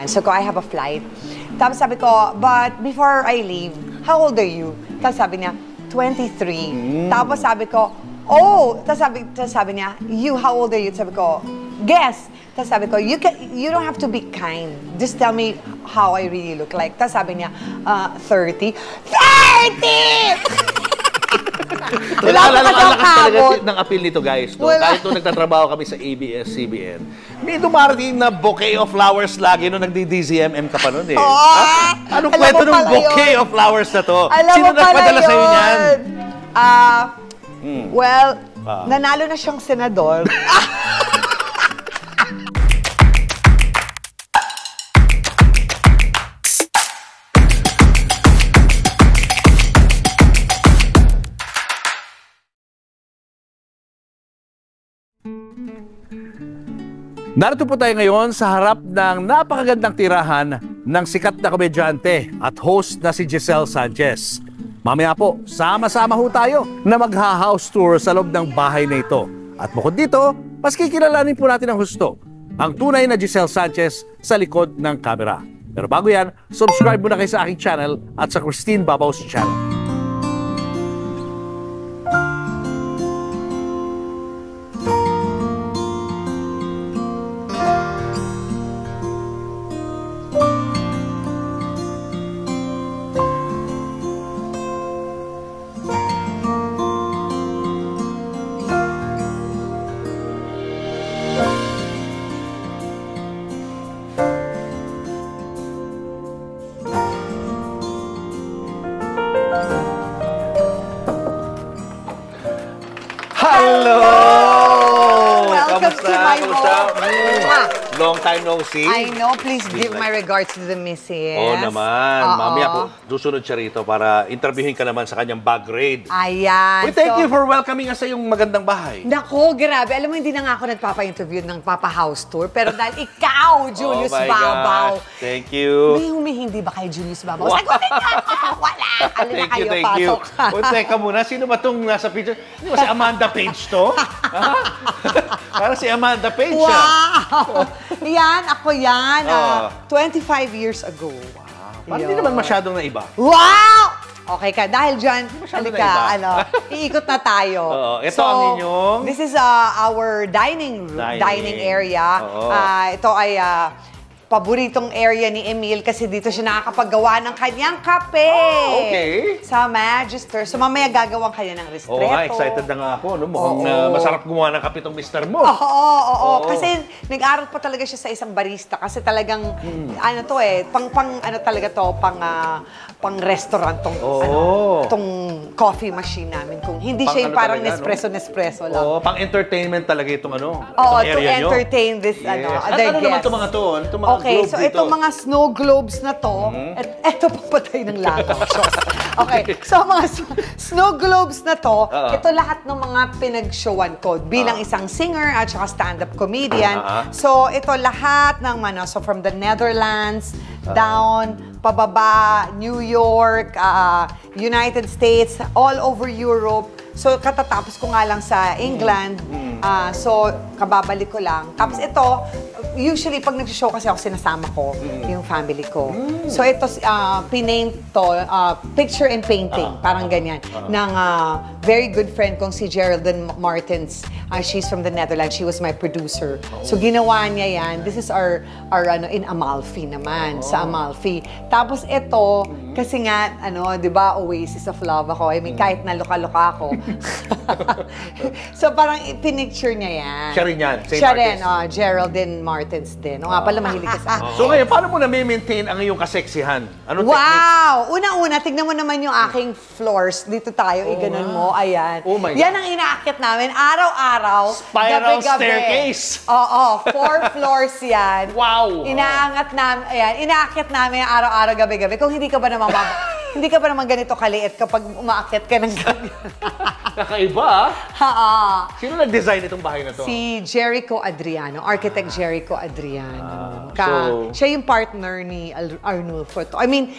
So I have a flight. Tapos sabi ko, but before I leave, how old are you? Tapos sabi niya, 23. Tapos sabi ko, oh! Tapos sabi niya, you, how old are you? Sabi ko, guess! Tapos sabi ko, you don't have to be kind. Just tell me how I really look like. Tapos sabi niya, 30. 30! Wala pa talaga ng appeal nito, guys. No? Kahit nung nagtatrabaho kami sa ABS-CBN, may dumarating na bouquet of flowers lagi nung nagdi-DZMM ka pa nun eh. Anong kwento ng bouquet of flowers na to? Sino nagpadala sa'yo niyan? Well, nanalo na siyang senador. Narito po tayo ngayon sa harap ng napakagandang tirahan ng sikat na komedyante at host na si Giselle Sanchez. Mamaya po, sama-sama ho tayo na magha-house tour sa loob ng bahay na ito. At bukod dito, mas kikilalanin po natin ang husto, ang tunay na Giselle Sanchez sa likod ng kamera. Pero bago yan, subscribe muna kayo sa aking channel at sa Christine Babaws channel. Hello! Welcome to my home. Long time no see. I know. Please give my regards to the missus. Oo naman. Mamaya po, susunod siya rito para interviewin ka naman sa kanyang bag raid. Ayan. We thank you for welcoming us sa iyong magandang bahay. Nako, grabe. Alam mo, hindi na nga ako nagpapa-interview ng Papa-House Tour. Pero dahil ikaw, Julius Babaw. Thank you. May humihindi ba kay Julius Babaw? Sagutin ka! Wala! Alam na kayo, thank you. O, teka muna. Sino ba itong nasa picture? Hindi ba si Amanda Page to? Parang si Amanda Page siya. Wow! Yan, ako yan. 25 years ago. Wow. Parang hindi naman masyadong naiba. Wow! Okay ka, dahil dyan, halika, iikot na tayo. Ito ang inyong... This is our dining area. Ito ay paboritong area ni Emil kasi dito siya nakakapaggawa ng kanyang kape. Okay. Sa Magister. So mamaya gagawin kanya ng ristretto. Oo nga, excited na nga ako. No? Mukhang masarap gumawa ng kape itong mister mo. Oo. Kasi nag-aral pa talaga siya sa isang barista kasi talagang, ano to eh, pang restaurant tong coffee machine namin. Kung hindi siya yung parang Nespresso lang. Oo, pang-entertainment talaga itong area to entertain this other guests. Ano naman itong mga to? Itong mga okay, so itong mga snow globes na to, eto papatay ng langaw. Okay, so mga snow globes na to, ito lahat ng mga pinag-showan ko bilang isang singer at saka stand-up comedian. So ito lahat ng so from the Netherlands, down, pababa, New York, United States, all over Europe. So, katatapos ko nga lang sa England. So, kababalik ko lang. Tapos ito, usually pag nag-show kasi ako, sinasama ko yung family ko. So, ito, pinaint to, picture and painting, parang ganyan, ng very good friend kong si Geraldine Martens. She's from the Netherlands. She was my producer. So, ginawa niya yan. This is our in Amalfi naman, sa Amalfi. Tapos ito, kasi nga, di ba, Oasis of Love ako. I mean, kahit naluka-luka ako. So, parang pinicture niya yan. Siya rin yan, same siya artist. rin, Geraldine Martens din. O nga pala, mahilig ka sa So ngayon, paano mo na-maintain ang iyong kaseksihan? Anong wow! Una-una, tignan mo naman yung aking floors. Dito tayo, iganon mo. Ayan. Oh my God. Yan ang inaakit namin. Araw-araw. Spiral gabi-gabi. staircase. Oo, 4 floors yan. Wow! Inaangat namin, ayan, inaakit namin araw-araw, gabi-gabi. Kung hindi ka ba naman ganito kaliit kapag umaakit ka ng ganyan. Kakaiba, Ha. Sino nag-design itong bahay na to? Si Jericho Adriano, architect Jericho Adriano. Siya yung partner ni Arnulfo. I mean,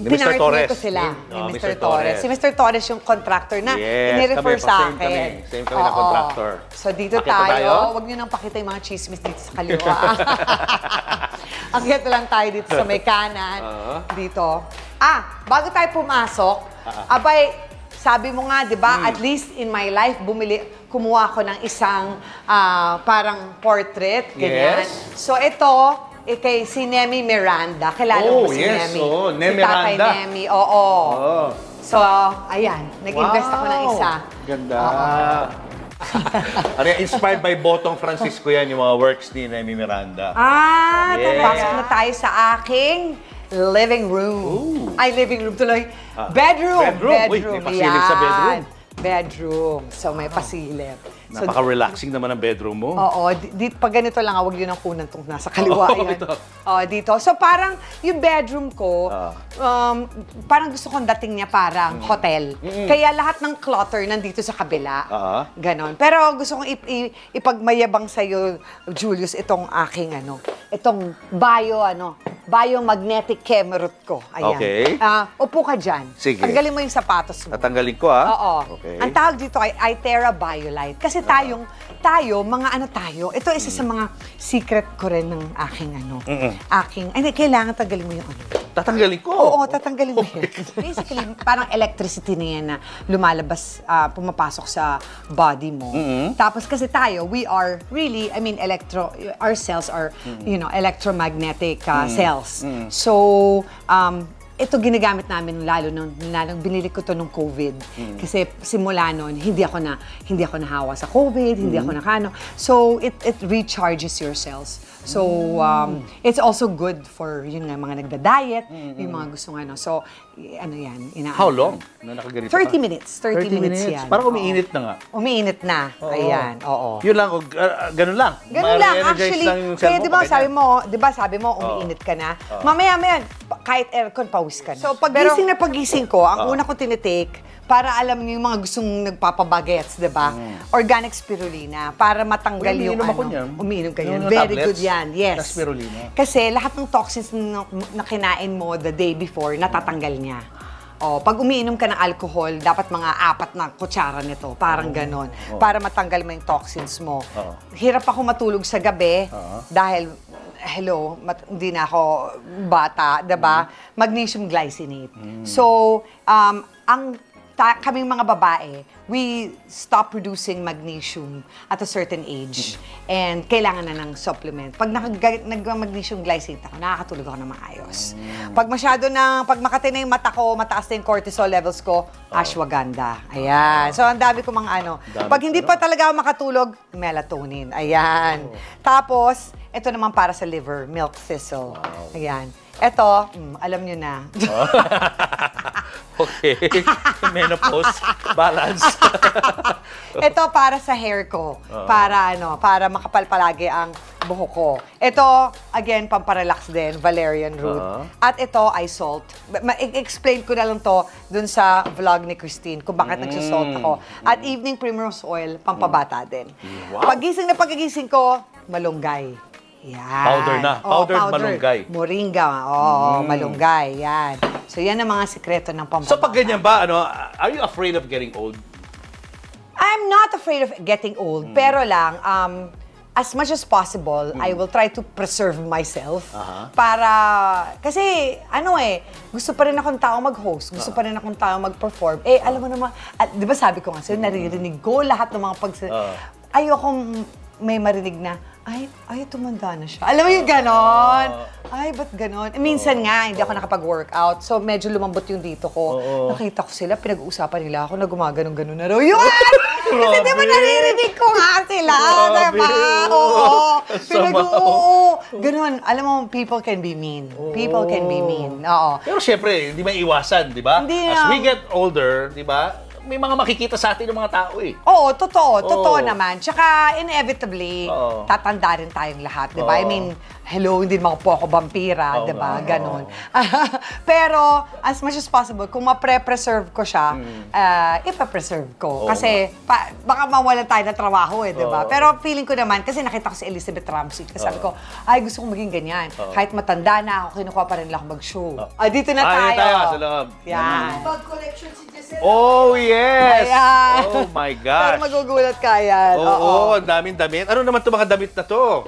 Mr. Torres. ko sila. Ni Mr. Torres. Si Mr. Torres yung contractor na inirefer sa akin. Same kami na contractor. So dito tayo. Huwag niyo nang pakita yung mga chismis dito sa kaliwa. Akyat lang tayo dito sa may kanan. Dito. Bago tayo pumasok, abay, sabi mo nga, di ba, at least in my life, kumuha ko ng isang parang portrait, ganyan. Yes. So ito, kay si Nemi Miranda. Kilala mo ba si Nemi? Nemi si Tatay Miranda. Nemi, So, ayan, nag-invest ako ng isa. Ganda. Inspired by Botong Francisco yan, yung mga works ni Nemi Miranda. Pasok na tayo sa aking living room. Ay, living room tuloy. Bedroom. Uy, may pasilip sa bedroom. Bedroom. So, may pasilip. Napaka-relaxing naman ang bedroom mo. Oo. Pag ganito lang, huwag yun ang kunan itong nasa kaliwa. Dito. So, parang yung bedroom ko, parang gusto kong dating niya parang hotel. Kaya lahat ng clutter nandito sa kabila. Ganon. Pero gusto kong ipagmayabang sa'yo, Julius, itong aking itong biomagnetic camerot ko. Ayan. Okay. Upo ka dyan. Sige. Tanggalin mo yung sapatos mo. Tatanggalin ko, Oo. Okay. Ang tawag dito ay iTerra BioLite. Kasi tayo, mga tayo, ito isa sa mga secret ko rin ng aking kailangan tanggalin mo yung Tatanggalin ko? Oo, tatanggalin mo yan. Basically, parang electricity na yan na lumalabas, pumapasok sa body mo. Tapos kasi tayo, we are really, our cells are, electromagnetic cells. So, ito ginagamit namin lalo nung binili ko to nung COVID. Kasi simula noon, hindi ako nahawa sa COVID, hindi ako nakano. So it recharges your cells. So it's also good for mga nagda-diet, yung mga gustong So yan, How long? Na nakaganito 30 minutes. 30 minutes yan. Parang umiinit na nga. Umiinit na. Ayan, oo. Yun lang, ganun lang. Ganun lang, actually. Kaya di ba sabi mo, umiinit ka na. Mamaya, kahit aircon, pawis ka na. So, pagising ko, ang una ko tinitake, para alam niyo yung mga gustong nagpapabagets, di ba? Organic spirulina, para matanggal yung Umiinom ka yan. Very good yan, yes. Na spirulina. Kasi lahat ng toxins na kinain mo the day before, natatanggal niya. Pag umiinom ka ng alcohol, dapat mga 4 na kutsara nito, parang ganon, para matanggal mo yung toxins mo. Hirap ako matulog sa gabi dahil hindi na ako bata, diba? Magnesium glycinate. So, kaming mga babae, we stop producing magnesium at a certain age. And kailangan na ng supplement. Pag nag-magnesium glycinate ako, nakakatulog ako na maayos. Pag makati na yung mata ko, mataas na yung cortisol levels ko, ashwagandha. Ayan. So, ang dami ko mga Pag hindi pa talaga ako makatulog, melatonin. Ayan. Tapos, ito naman para sa liver, milk thistle. Ayan. Ito, alam nyo na. Okay. Menopause. Balance. Ito para sa hair ko. Para makapal palagi ang buhok ko. Ito, again, pamparelax din, valerian root. At ito ay salt. I-explain ko na lang to dun sa vlog ni Christine kung bakit nagsasalt ako. At evening primrose oil, pampabata din. Pagising ko, malunggay. Yan. Powder na. Powdered malunggay. Moringa. Malunggay. Yan. So, yan ang mga sikreto ng pampabata. So, pag ganyan ba, are you afraid of getting old? I'm not afraid of getting old. Pero lang, as much as possible, I will try to preserve myself. Para, kasi, gusto pa rin akong tao mag-host. Gusto pa rin akong tao mag-perform. Alam mo naman, di ba sabi ko nga sa'yo, naririnig ko lahat ng mga ayokong may marinig na, ay, tumanda na siya. Alam mo yung ganon? Ay, ba't ganon? Minsan nga, hindi ako nakapag-workout. So, medyo lumambot yung dito ko. Nakita ko sila, pinag-uusapan nila ako na gumaganon-ganon na raw. Yun! Kasi di ba naririnig ko nga sila? Diba? Oo. Ganon. Alam mo, people can be mean. People can be mean. Oo. Pero syempre, hindi may iwasan, di ba? Hindi As we get older, di ba? may mga makikita sa atin ng mga tao eh. Oo, totoo. Totoo Oo. naman. Tsaka, inevitably, Oo. tatanda rin tayong lahat, di ba? I Oo. mean, hello, hindi naman po ako vampira, Oo di ba? nga. Ganon. Pero, as much as possible, kung ma-preserve ko siya, ipapreserve ko. Oo Kasi, baka mawalan tayo ng trabaho eh, di ba? Oo. Pero feeling ko naman, kasi nakita ko si Elizabeth Ramsey, kasi sabi ko, ay, gusto kong maging ganyan. Kahit matanda na ako, kinukuha pa rin lang ako mag-show. Dito na tayo. Dito tayo sa loob. Yan. Bag collection si Giselle. Oh, yes! Ayan. Oh my Pero gosh. magugulat ka yan. Oo, ang daming damit. Ano naman itong mga damit na to?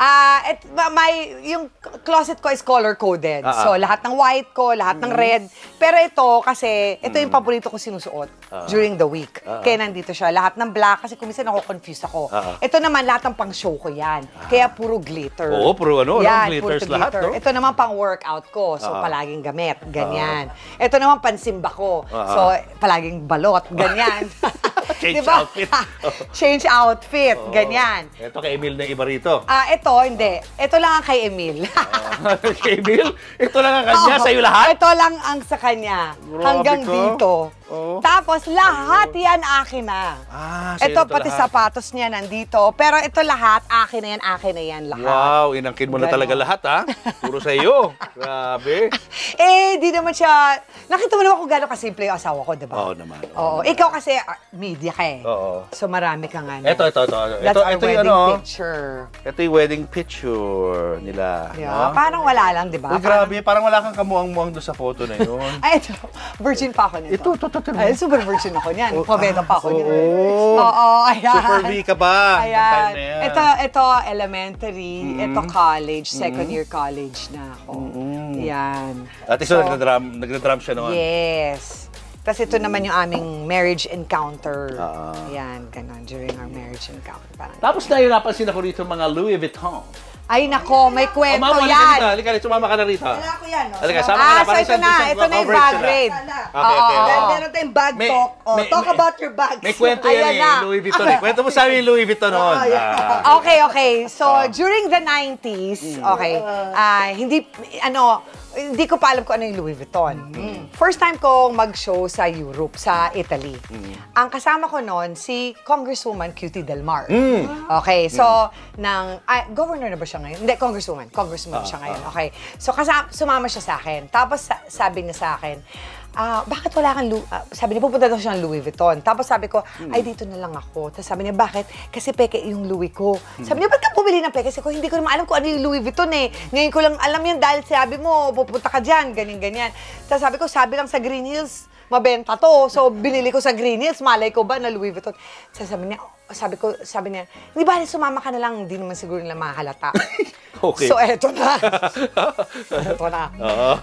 Yung closet ko is color-coded. Ah, ah. So, lahat ng white ko, lahat ng red. Pero ito, kasi, ito yung paborito ko sinusuot during the week. Kaya nandito siya. Lahat ng black, kasi kung minsan ako-confuse ako. Ito naman, lahat ng pang-show ko yan. Kaya puro glitter. Oo, puro ano, Yan, glitters puro lahat, glitter. no? Ito naman pang-workout ko. So, palaging gamit. Ganyan. Ito naman pansimba ko. So, palaging balot. Ganyan. Change Diba? outfit. Change outfit. Ganyan. Ito kay Emil na iba rito. Ito, hindi. Ito lang ang kay Emil. Kay Emil? Ito lang ang kanya, Oo. sa'yo lahat? Ito lang ang sa kanya. Grabe Hanggang ka. dito. Oo. Tapos lahat yan akin na. Sa'yo Ito na to pati lahat. sapatos niya nandito. Pero ito lahat, akin na yan lahat. Wow, inangkin mo na Ganon. talaga lahat, ha? Puro sa'yo. Grabe. Di naman siya... Nakita mo naman kung gano'ng kasimple yung asawa ko, di ba? Oo naman. Oo. Ikaw kasi, media ka eh. Oo. So marami kang ano. Ito. That's our Ito yung wedding ano. picture. Ito yung wedding picture nila. Yeah. no? Parang wala lang, di ba? Uy, grabe. Parang wala kang kamuang-muang doon sa photo na yun. Ay, ito. Virgin pa ako nito. Ito. Ay, super virgin ako niyan. Poveda pa ako niyan. Oo. Oo, ayan. Super V ka ba? Nung time Ayan. na yan. Ito elementary. Ito college. Second year college na ako. Yan. At ito, nagdadrum siya noon. Yes. Tapos ito naman yung aming marriage encounter. Ah. Yan, ganun. During our marriage encounter. Parang, Tapos nahirapansin ako rito mga Louis Vuitton. ay, nako, may kwento Mama, yan. halika dito. Sumama ka na rito. Wala ko yan. Halika, sama ka na. So Parang ito na. isang Ito na yung coverage bag sila. grade. Okay. Then, meron tayong bag May- talk. Talk about your bags. May kwento Ayan yan na. Louis Vuitton eh. Kwento mo sa amin yung Louis Vuitton noon. Okay. So, during the 90s, hindi ko pa alam kung ano yung Louis Vuitton. First time ko mag-show sa Europe, sa Italy. Ang kasama ko noon, si Congresswoman Cutie Del Mar. Okay, so, governor na ba siya ngayon? Hindi, Congresswoman siya ngayon. Okay, so sumama siya sa akin. Tapos sabi niya sa akin, bakit wala kang sabi niya, pupunta daw siya ng Louis Vuitton. Tapos sabi ko, ay, dito na lang ako. Tapos sabi niya, bakit? Kasi peke yung Louis ko. Sabi niya, ba't ka bumili ng peke? Kasi ko, hindi ko naman alam kung ano yung Louis Vuitton eh. Ngayon ko lang alam yan dahil sabi mo, pupunta ka dyan, ganyan-ganyan. Tapos sabi lang sa Green Hills, mabenta to. So, binili ko sa Green Hills, malay ko ba na Louis Vuitton. Sabi niya, hindi ba, sumama ka na lang, hindi naman siguro nila makahalata. Okay. So, eto na.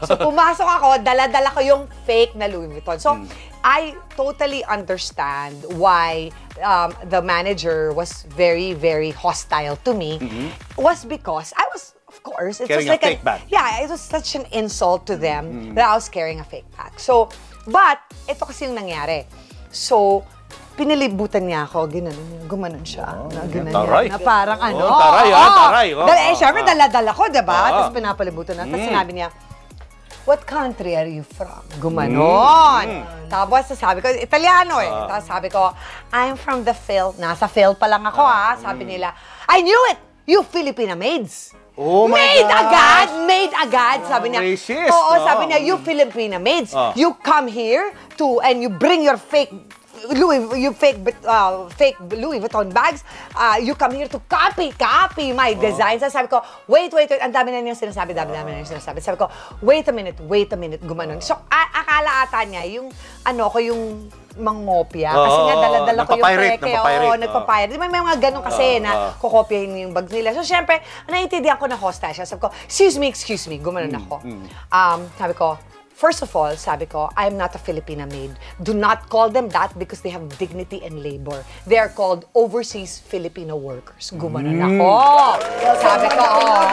So, pumasok ako, dala-dala ko yung fake na Louis Vuitton. So, I totally understand why the manager was very, very hostile to me. Was because I was, of course, it Carrying was like a fake bag. Yeah, it was such an insult to them that I was carrying a fake bag. So, but, ito kasi yung nangyari. So, pinilibutan niya ako, gumanon siya. taray. Na parang ano. Taray. Siyempre, dala-dala ko, diba? Tapos pinapalibutan na. Tapos sinabi niya, what country are you from? Gumanon. Tapos sabi ko, Italiano eh. Tapos sabi ko, I'm from the Phil. Nasa Phil pa lang ako Sabi nila, I knew it! You Filipina maids! Oh my Made agad, sabi niya. Racist. Oo, sabi niya, you Filipina maids, you come here and you bring your fake fake Louis Vuitton bags. You come here to copy my designs. Sabi ko, wait. Ang dami na niyang sinasabi. Sabi ko, wait a minute. Gumanon. So, akala ata niya, yung mangopya. Kasi nga, dala-dala ko yung peke. Nagpapirate. May mga ganun kasi na kukopyahin yung bags nila. So, syempre, naiintindihan ko na hostile siya. Sabi ko, excuse me. Gumanon ako. Sabi ko, first of all, sabi ko, I'm not a Filipina maid. Do not call them that because they have dignity and labor. They are called overseas Filipino workers. Gumanon ako. Sabi ko,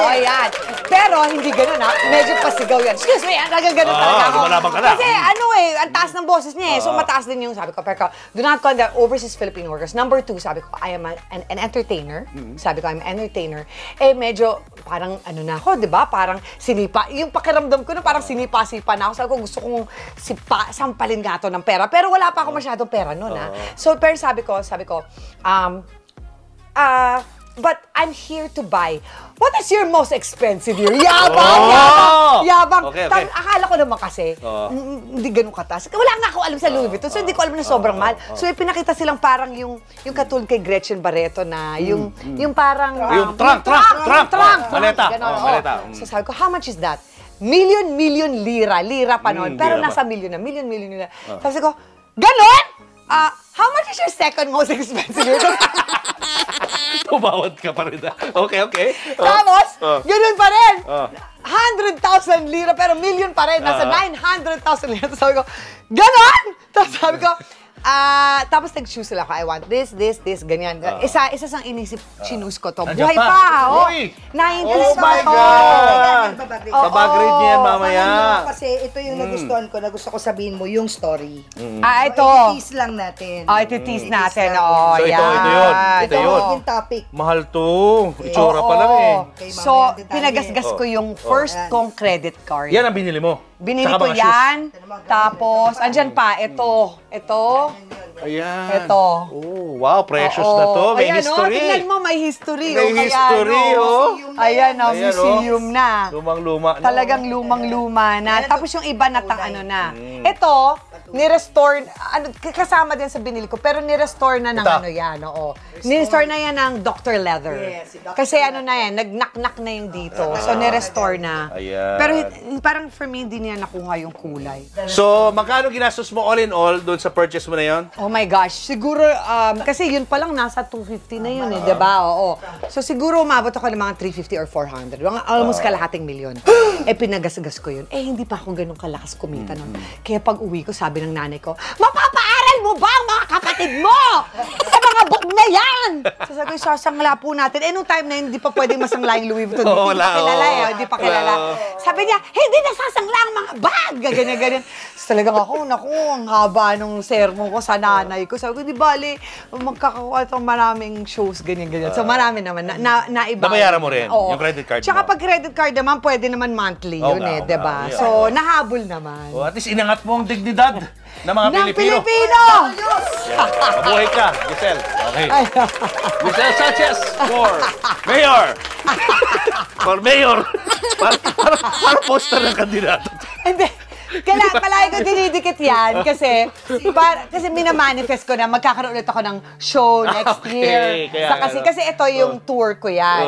ayan. Pero hindi ganun medyo pasigaw yan. Excuse me, nagaganon talaga ako. Lumalaban ka na. Kasi ang taas ng boses niya So mataas din yung sabi ko. Pero do not call them overseas Filipino workers. Number 2, sabi ko, I am an entertainer. Sabi ko, I'm an entertainer. Medyo parang na ako, di ba? Parang sinipa. Yung pakiramdam ko na parang sinipa-sipa na ako. Sabi ko, gusto kong sampalin nga to ng pera. Pero wala pa ako masyadong pera noon, So, pero sabi ko, but I'm here to buy. What is your most expensive year? Yabang. Okay. Akala ko naman kasi, hindi ganun kataas. Wala nga ako alam sa Louis Vuitton, so hindi ko alam na sobrang mahal. So, pinakita silang parang yung katulad kay Gretchen Barreto na, yung parang... Yung trunk. Maleta. Maleta. So, sabi ko, how much is that? Million lira. Lira pa noon. Pero lira nasa million lira. Sabi ko, ganon? How much is your second most expensive year? Tumawad ka pa rin. Okay. Tapos, ganun pa rin. 100,000 lira, pero million pa rin. Nasa 900,000 lira. Tapos sabi ko, ganon! Tapos sabi ko, tapos nag-choose sila ako, I want this, ganyan. Isa sang inisip, choose ko to. Buhay pa, Uy! 90s Oh my pa to. God! Pabagrade niya yan mamaya. Kasi ito yung nagustuhan ko, na gusto ko sabihin mo, yung story. Ito. I-tease lang natin. Iti-tease natin. So, ito yun. Ito yun. Yung topic. Mahal to. Itsura pa lang eh. Okay, So, mamaya detalye. pinagasgas ko yung first kong credit card. Yan ang binili mo. Binili Saka ko mga shoes. yan. Tapos, andyan pa, ito. Ayan. Ito. Oh, wow, precious na to. May Ayan, history. tingnan mo, may history. May Kaya, history, Ayan, Ayan, museum na. Lumang-luma na. Talagang lumang-luma na. Tapos yung iba na na. Ito, ni-restore, kasama din sa binili ko, pero ni-restore na ng Ito. yan, Ni-restore na yan ng Dr. Leather. Yes, si Dr. Kasi na yan, nag-knock-knock na yung dito. So, ni-restore na. Ayan. Pero parang for me, hindi niya nakuha yung kulay. So, magkano ginastos mo all in all doon sa purchase mo na yon? Oh my gosh, siguro, kasi yun pa lang nasa 250 na yun di ba? Oo. So siguro umabot ako ng mga 350 or 400. Mga almost kalahating milyon. Pinagasgas ko yun. Hindi pa ako ganun kalakas kumita nun. Kaya pag uwi ko, sabi ng nanay ko, mapapaaral mo ba ang mga kapatid mo? Sa mga book na yan! So sabi ko, sasangla po natin. Nung time na yun, hindi pa pwedeng masangla yung Louis Vuitton. Oo, Hindi pa kilala hindi pa kilala. Sabi niya, hindi nasasangla ang mga bag! Ganyan. So talagang ako, ang haba nung sermon ko sa nanay ko. Sabi ko, di bali, magkakakuha itong maraming shows, ganyan. So marami naman, naiba. Nabayaran mo rin, Oo. yung credit card Tsaka mo. pag credit card naman, pwede naman monthly Oo yun nga, di ba? yeah. So, nahabol naman. Oh, at least inangat mo ang dignidad ng mga Ng Pilipino. Pilipino! Mabuhay ka, Giselle. Okay. Giselle Sanchez for mayor. For mayor. Para poster ng kandidato. Hindi. Palagi ko dinidikit yan kasi minamanifest ko na magkakaroon ulit ako ng show next year. Kasi ito yung tour ko yan.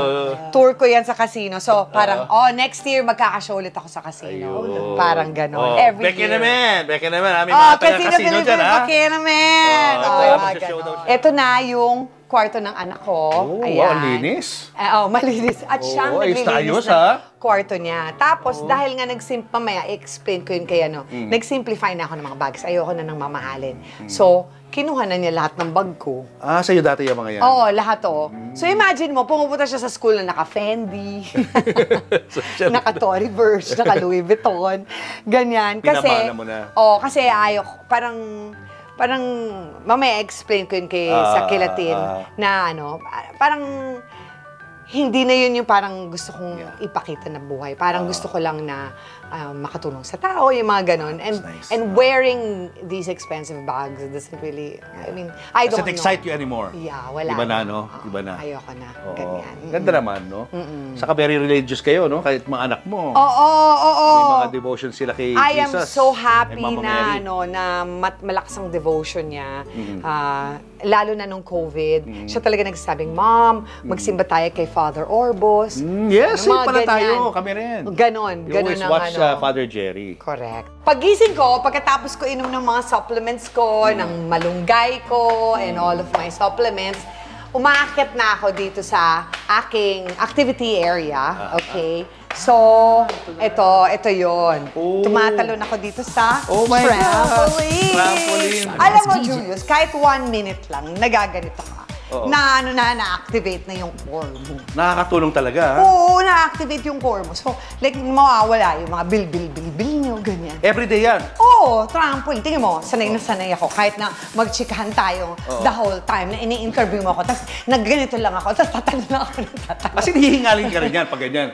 Tour ko yan sa casino. So parang, next year magkakashow ulit ako sa casino. Parang gano'n. Every year. Beke naman. May mga taga-casino dyan, ha? Beke naman. Ito na yung kwarto ng anak ko. Wow, linis. Malinis. At siyang naglilinis ng kwarto niya. Tapos, dahil nga mamaya, i-explain ko yun kay nag-simplify na ako ng mga bags. Ayoko na nang mamahalin. So, kinuha na niya lahat ng bag ko. Sa'yo dati yung mga yan? Oo, lahat So, imagine mo, pumupunta siya sa school na naka-Fendi, naka-Tory Burch, naka-Louis Vuitton, ganyan. Kasi, pinamana mo na. Kasi ayoko, parang mamaya explain ko yun sa Kilatin na parang hindi na yun yung parang gusto kong ipakita na buhay. Parang gusto ko lang na makatulong sa tao, yung mga ganon. And wearing these expensive bags doesn't really, I mean, I don't know. Doesn't excite you anymore? Yeah, wala. Iba na, no? Iba na. Ayoko na. Ganyan. Ganda naman, no? Saka very religious kayo, no? Kahit mga anak mo. Oo. May mga devotion sila kay Jesus. I am so happy Mama Mary. na malakas ang devotion niya. Lalo na nung COVID. Siya talaga nagsasabing, Mom, magsimba tayo kay Father Orbos. Yes, Mga pala ganyan. tayo. Kami rin. Ganon You always ang watch Father Jerry. Correct. Pagising ko, pagkatapos ko inom ng mga supplements ko, ng malunggay ko, and all of my supplements, umaakit na ako dito sa aking activity area. Okay? So, ito yon. Tumatalon ako dito sa trampoline. Trampoline. Alam mo, Julius, kahit 1 minute lang, nagaganito ka. Na-activate na yung core mo. Nakakatulong talaga, ha? Oo, na-activate yung core mo. So, like, mawawala yung mga bil nyo, ganyan. Everyday yan. Oo, trampoline. Tingnan mo, sanay na sanay ako. Kahit na magchikahan tayo the whole time na ini-interview mo ako, tapos nagganito lang ako, tapos tatanong lang ako ng tatanong. Kasi hihingalin ka rin yan pag ganyan.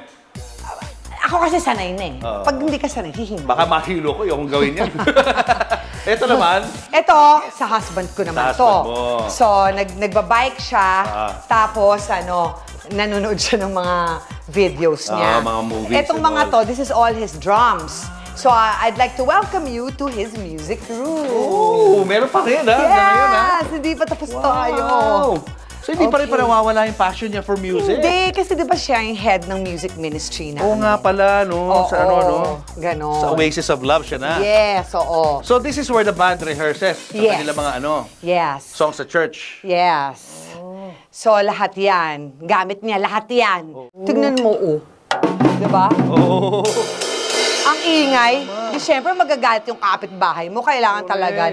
Ako kasi sanay na eh. Pag hindi ka sanay, hihingi. Baka mahilo ko yung gawin yan. Ito naman. Ito, sa husband ko naman Sa husband mo. So, nagbabike siya, tapos nanonood siya ng mga videos niya. Mga movies Etong and mga all. to, this is all his drums. So, I'd like to welcome you to his music room. Oh, meron pa rin ha? Ngayon, ha? Yes! Hindi pa tapos tayo. So, hindi pa rin pa nawawala yung passion niya for music? Hindi, kasi di ba siya yung head ng music ministry namin? Oo nga pala, no? Oo, Sa ano, no? Ganon. Sa Oasis of Love siya na. Yes, oo. So, this is where the band rehearses sa Yes. kanilang mga Yes. songs sa church. Yes. So, lahat yan. Gamit niya, lahat yan. Tignan mo, Diba? Oh. Ang ingay, di syempre magagalit yung kapitbahay mo. Kailangan talaga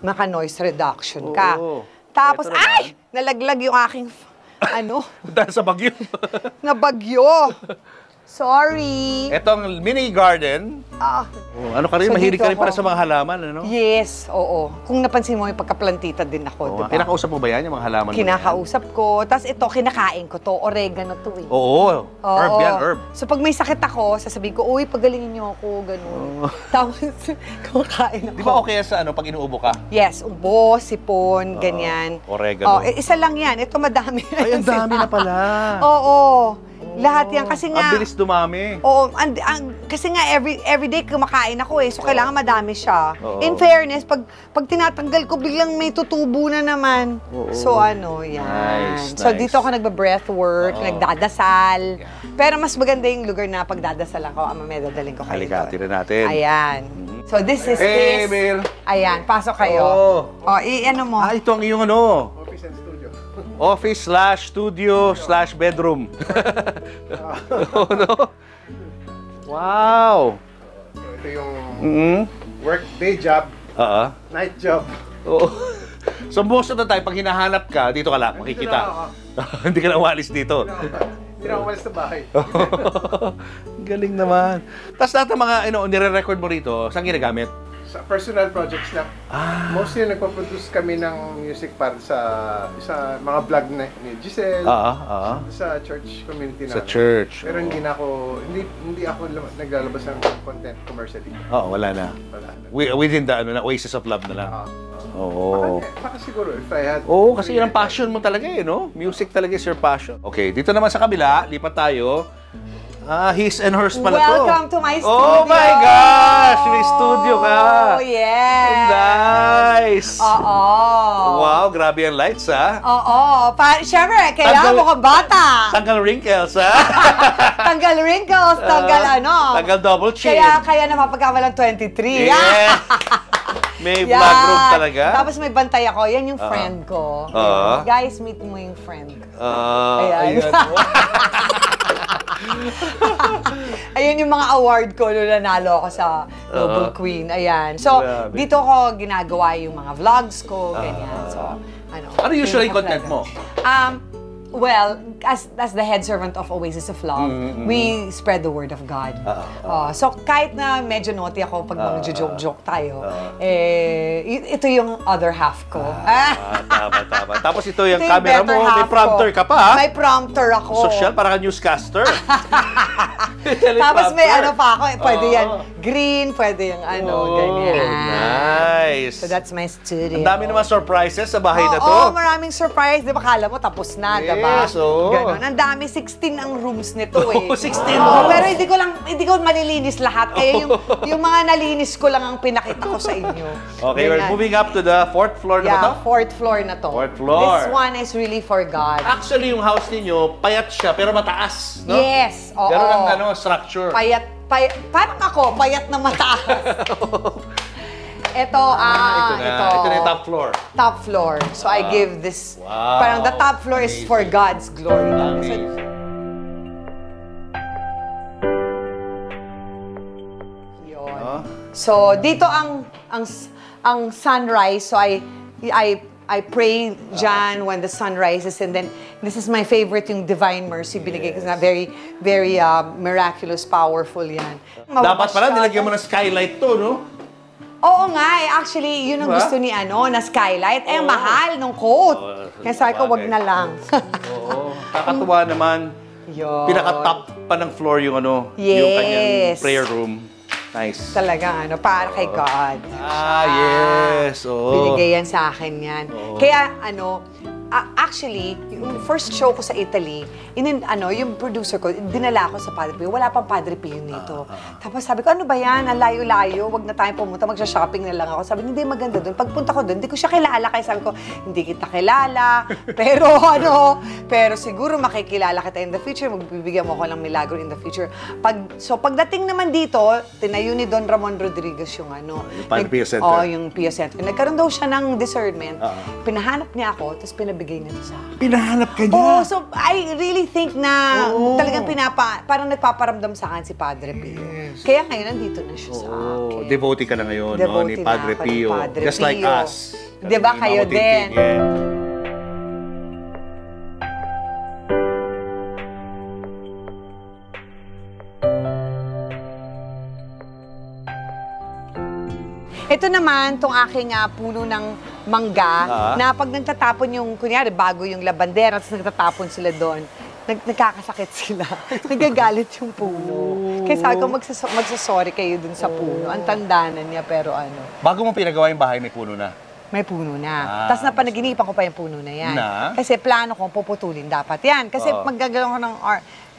naka-noise reduction ka. Tapos, Ito naman. ay! Nalaglag yung aking, Dahil sa bagyo. nabagyo. Sorry. Etong mini garden, ano ka rin, So, mahilig ka rin dito para ako. sa mga halaman, ano? Yes, oo. Kung napansin mo, may pagkaplantita din ako, diba? Kinakausap mo ba yan, yung mga halaman mo? Kinakausap ko. Tapos ito, kinakain ko to. Oregano to eh. Oo. Herb yan, herb. So pag may sakit ako, sasabihin ko, uy, pagalingin niyo ako, gano'n. Tapos, kumakain ako. Di ba okay sa pag inuubo ka? Yes, ubo, sipon, ganyan. Oregano. Isa lang yan. Ito madami. Ay, ang dami na pala. Oo. Lahat yan. Kasi nga, Ang bilis dumami. oo, kasi nga every day kumakain ako eh. So kailangan madami siya. In fairness, pag tinatanggal ko, biglang may tutubo na naman. So yan. Nice, So nice. dito ako nagbe-breath work, nagdadasal. Pero mas maganda yung lugar na pagdadasalan ko. May dadaling ko kayo. Halika, doon. tira natin. Ayan. So this is Hey, his... Mir. Ayan, pasok kayo. Oo. Ano mo? Ito ang iyong Office/studio/bedroom. Oh, no? Wow! Ito yung work, day job, night job. Oo. So, most of the time, pag hinahanap ka, dito ka lang, makikita. Hindi ka lang umalis dito. Hindi na ako umalis sa bahay. Galing naman. Tapos lahat ng mga nire-record mo rito, saan ginagamit? Sa personal projects lang. Mostly nagpo-produce kami ng music para sa mga vlog ni Giselle. Sa church community namin. Sa church. Pero hindi ako naglalabas ng content commercially. Oo, wala na. Wala na. Within the Oasis of Love na lang. Oo. Baka siguro if I had... Oo, kasi yun ang passion mo talaga eh, no? Music talaga is your passion. Okay, dito naman sa kabila, lipat tayo. His and hers pala to. Welcome to my studio! Oh my gosh! May studio ka! Oh, yes! Nice! Oo. Wow, grabe ang lights, ha? Oo. Siyempre, kailangan mo kang bata. Tanggal wrinkles, ha? Tanggal wrinkles, tanggal Tanggal double chin. Kaya napapagkamalang 23. Yes! May vlog room talaga. Tapos may bantay ako. Yan yung friend ko. Guys, meet mo yung friend ko. Ayan. Ayun yung mga award ko nung nanalo ako sa Noble Queen. Ayan. So, Grabe. dito ko ginagawa yung mga vlogs ko, ganyan. So, Ano usually content mo? Well, as the head servant of Oasis of Love, we spread the word of God. So kahit na medyo naughty ako pag mag-joke-joke tayo, ito yung other half ko. Tama. Tapos ito yung Ito yung camera mo, better may half prompter ko. ka pa, ha? May prompter ako. Social, para ka newscaster. Tapos may pa ako, pwede yan green, pwede yung ganyan. Nice. So that's my studio. Ang dami naman surprises sa bahay na to. Oo, maraming surprise. Di ba, kala mo tapos na, di ba? Yes, oo. Ganon. Ang dami, 16 ang rooms nito eh. 16 Pero hindi ko malilinis lahat. Kaya yung mga nalinis ko lang ang pinakita ko sa inyo. Okay, we're moving up to the 4th floor na ba to? Yeah, 4th floor na to. 4th floor. This one is really for God. Actually, yung house ninyo, payat siya, pero mataas, no? Yes, oo. Ganun ang structure. Parang ako, payat na mataas. Ito na yung top floor. Top floor. So I give this, Wow. parang the top floor is for God's glory. Amazing. So dito ang sunrise. So I pray dyan when the sun rises, and then this is my favorite, yung Divine Mercy. Binigay ko na very miraculous, powerful yan. Dapat pala nilagyan mo ng skylight to, no? Oo nga eh. Actually, yun ang Diba? gusto ni na skylight. Eh, mahal nung coat. Kaya sabi ko, wag na lang. Oo. Kakatuwa naman. Yun. Pinaka-top pa ng floor yung ano, yung kanyang prayer room. Nice. Talagang para kay God. Yes. Binigay yan sa akin yan. Kaya actually, yung first show ko sa Italy, yung producer ko, dinala ako sa Padre Pio. Wala pang Padre Pio nito. Tapos sabi ko, ano ba yan? Ang layo-layo. Wag na tayong pumunta. Magsha-shopping na lang ako. Sabi, hindi maganda doon. Pagpunta ko doon, hindi ko siya kilala. Kaya sabi ko, hindi kita kilala. Pero siguro makikilala kita in the future. Magbibigyan mo ko ng milagro in the future. Pagdating naman dito, tinayo ni Don Ramon Rodriguez yung Yung Padre Pio Center. Yung Pio Center. Nagkaroon daw siya ng discernment. Pinahanap niya ako, tapos pinabigay niya sa akin. Pinahanap ka niya? Oo, so I really think na talagang parang nagpaparamdam sa akin si Padre Pio. Kaya ngayon, nandito na siya sa akin. Devotee ka na ngayon, ni Padre Pio. Just like us. Diba kayo din? Ito naman, itong aking puno ng mangga, na pag nagtatapon yung, kunyari, bago yung labandera, tapos nagtatapon sila doon, nagkakasakit sila. Nagagalit yung puno. Kaya sabi ko, magsasorry kayo dun sa puno. Ang tanda na niya, pero Bago mo pinagawa yung bahay, may puno na? May puno na. Tapos napanaginipan ko pa yung puno na yan. Kasi plano kong puputulin dapat yan. Kasi maggagawa ko ng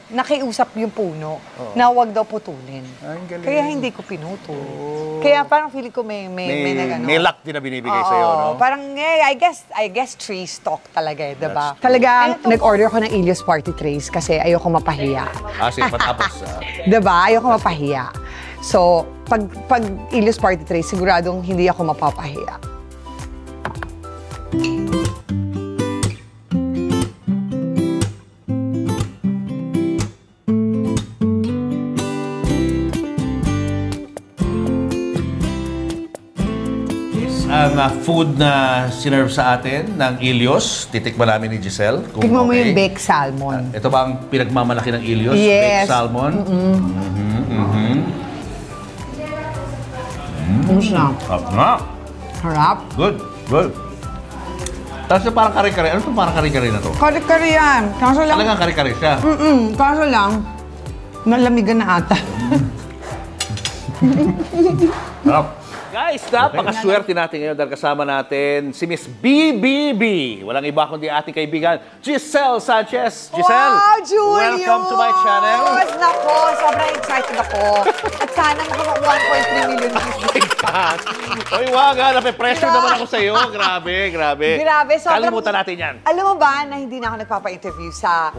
nakiusap yung puno na huwag daw putulin. Kaya hindi ko pinutol. Kaya parang feeling ko may luck din na binibigay sa'yo, no? Parang, I guess tree stock talaga, diba? Talaga, nag-order ko ng Ilios Party Trays kasi ayoko mapahiya. Sige, matapos. Diba? Ayoko mapahiya. So, pag Ilios Party Trays, siguradong hindi ako mapapahiya. Ang food na sinerve sa atin ng Ilios, titikman namin ni Giselle. Tikman mo yung baked salmon. Ito ba ang pinagmamalaki ng Ilios? Yes. Baked salmon? Sarap. Harap. Good. Tapos parang kare-kare. Ano itong parang kare-kare na to? Kare-kare yan. Kaso lang... Talagang kare-kare siya? Kaso lang, nalamigan na ata. Sarap. Guys, napakaswerte natin ngayon dahil kasama natin si Miss BBB. Walang iba kundi ating kaibigan, Giselle Sanchez. Giselle, wow, Julius! Welcome to my channel. Nako, sobrang excited ako. At sana makakuha 1.3 million views. Oy, wag ha. Nape-pressure naman ako sa'yo. Grabe. Grabe, sobrang... Kalimutan natin yan. Alam mo ba na hindi na ako nagpapa-interview sa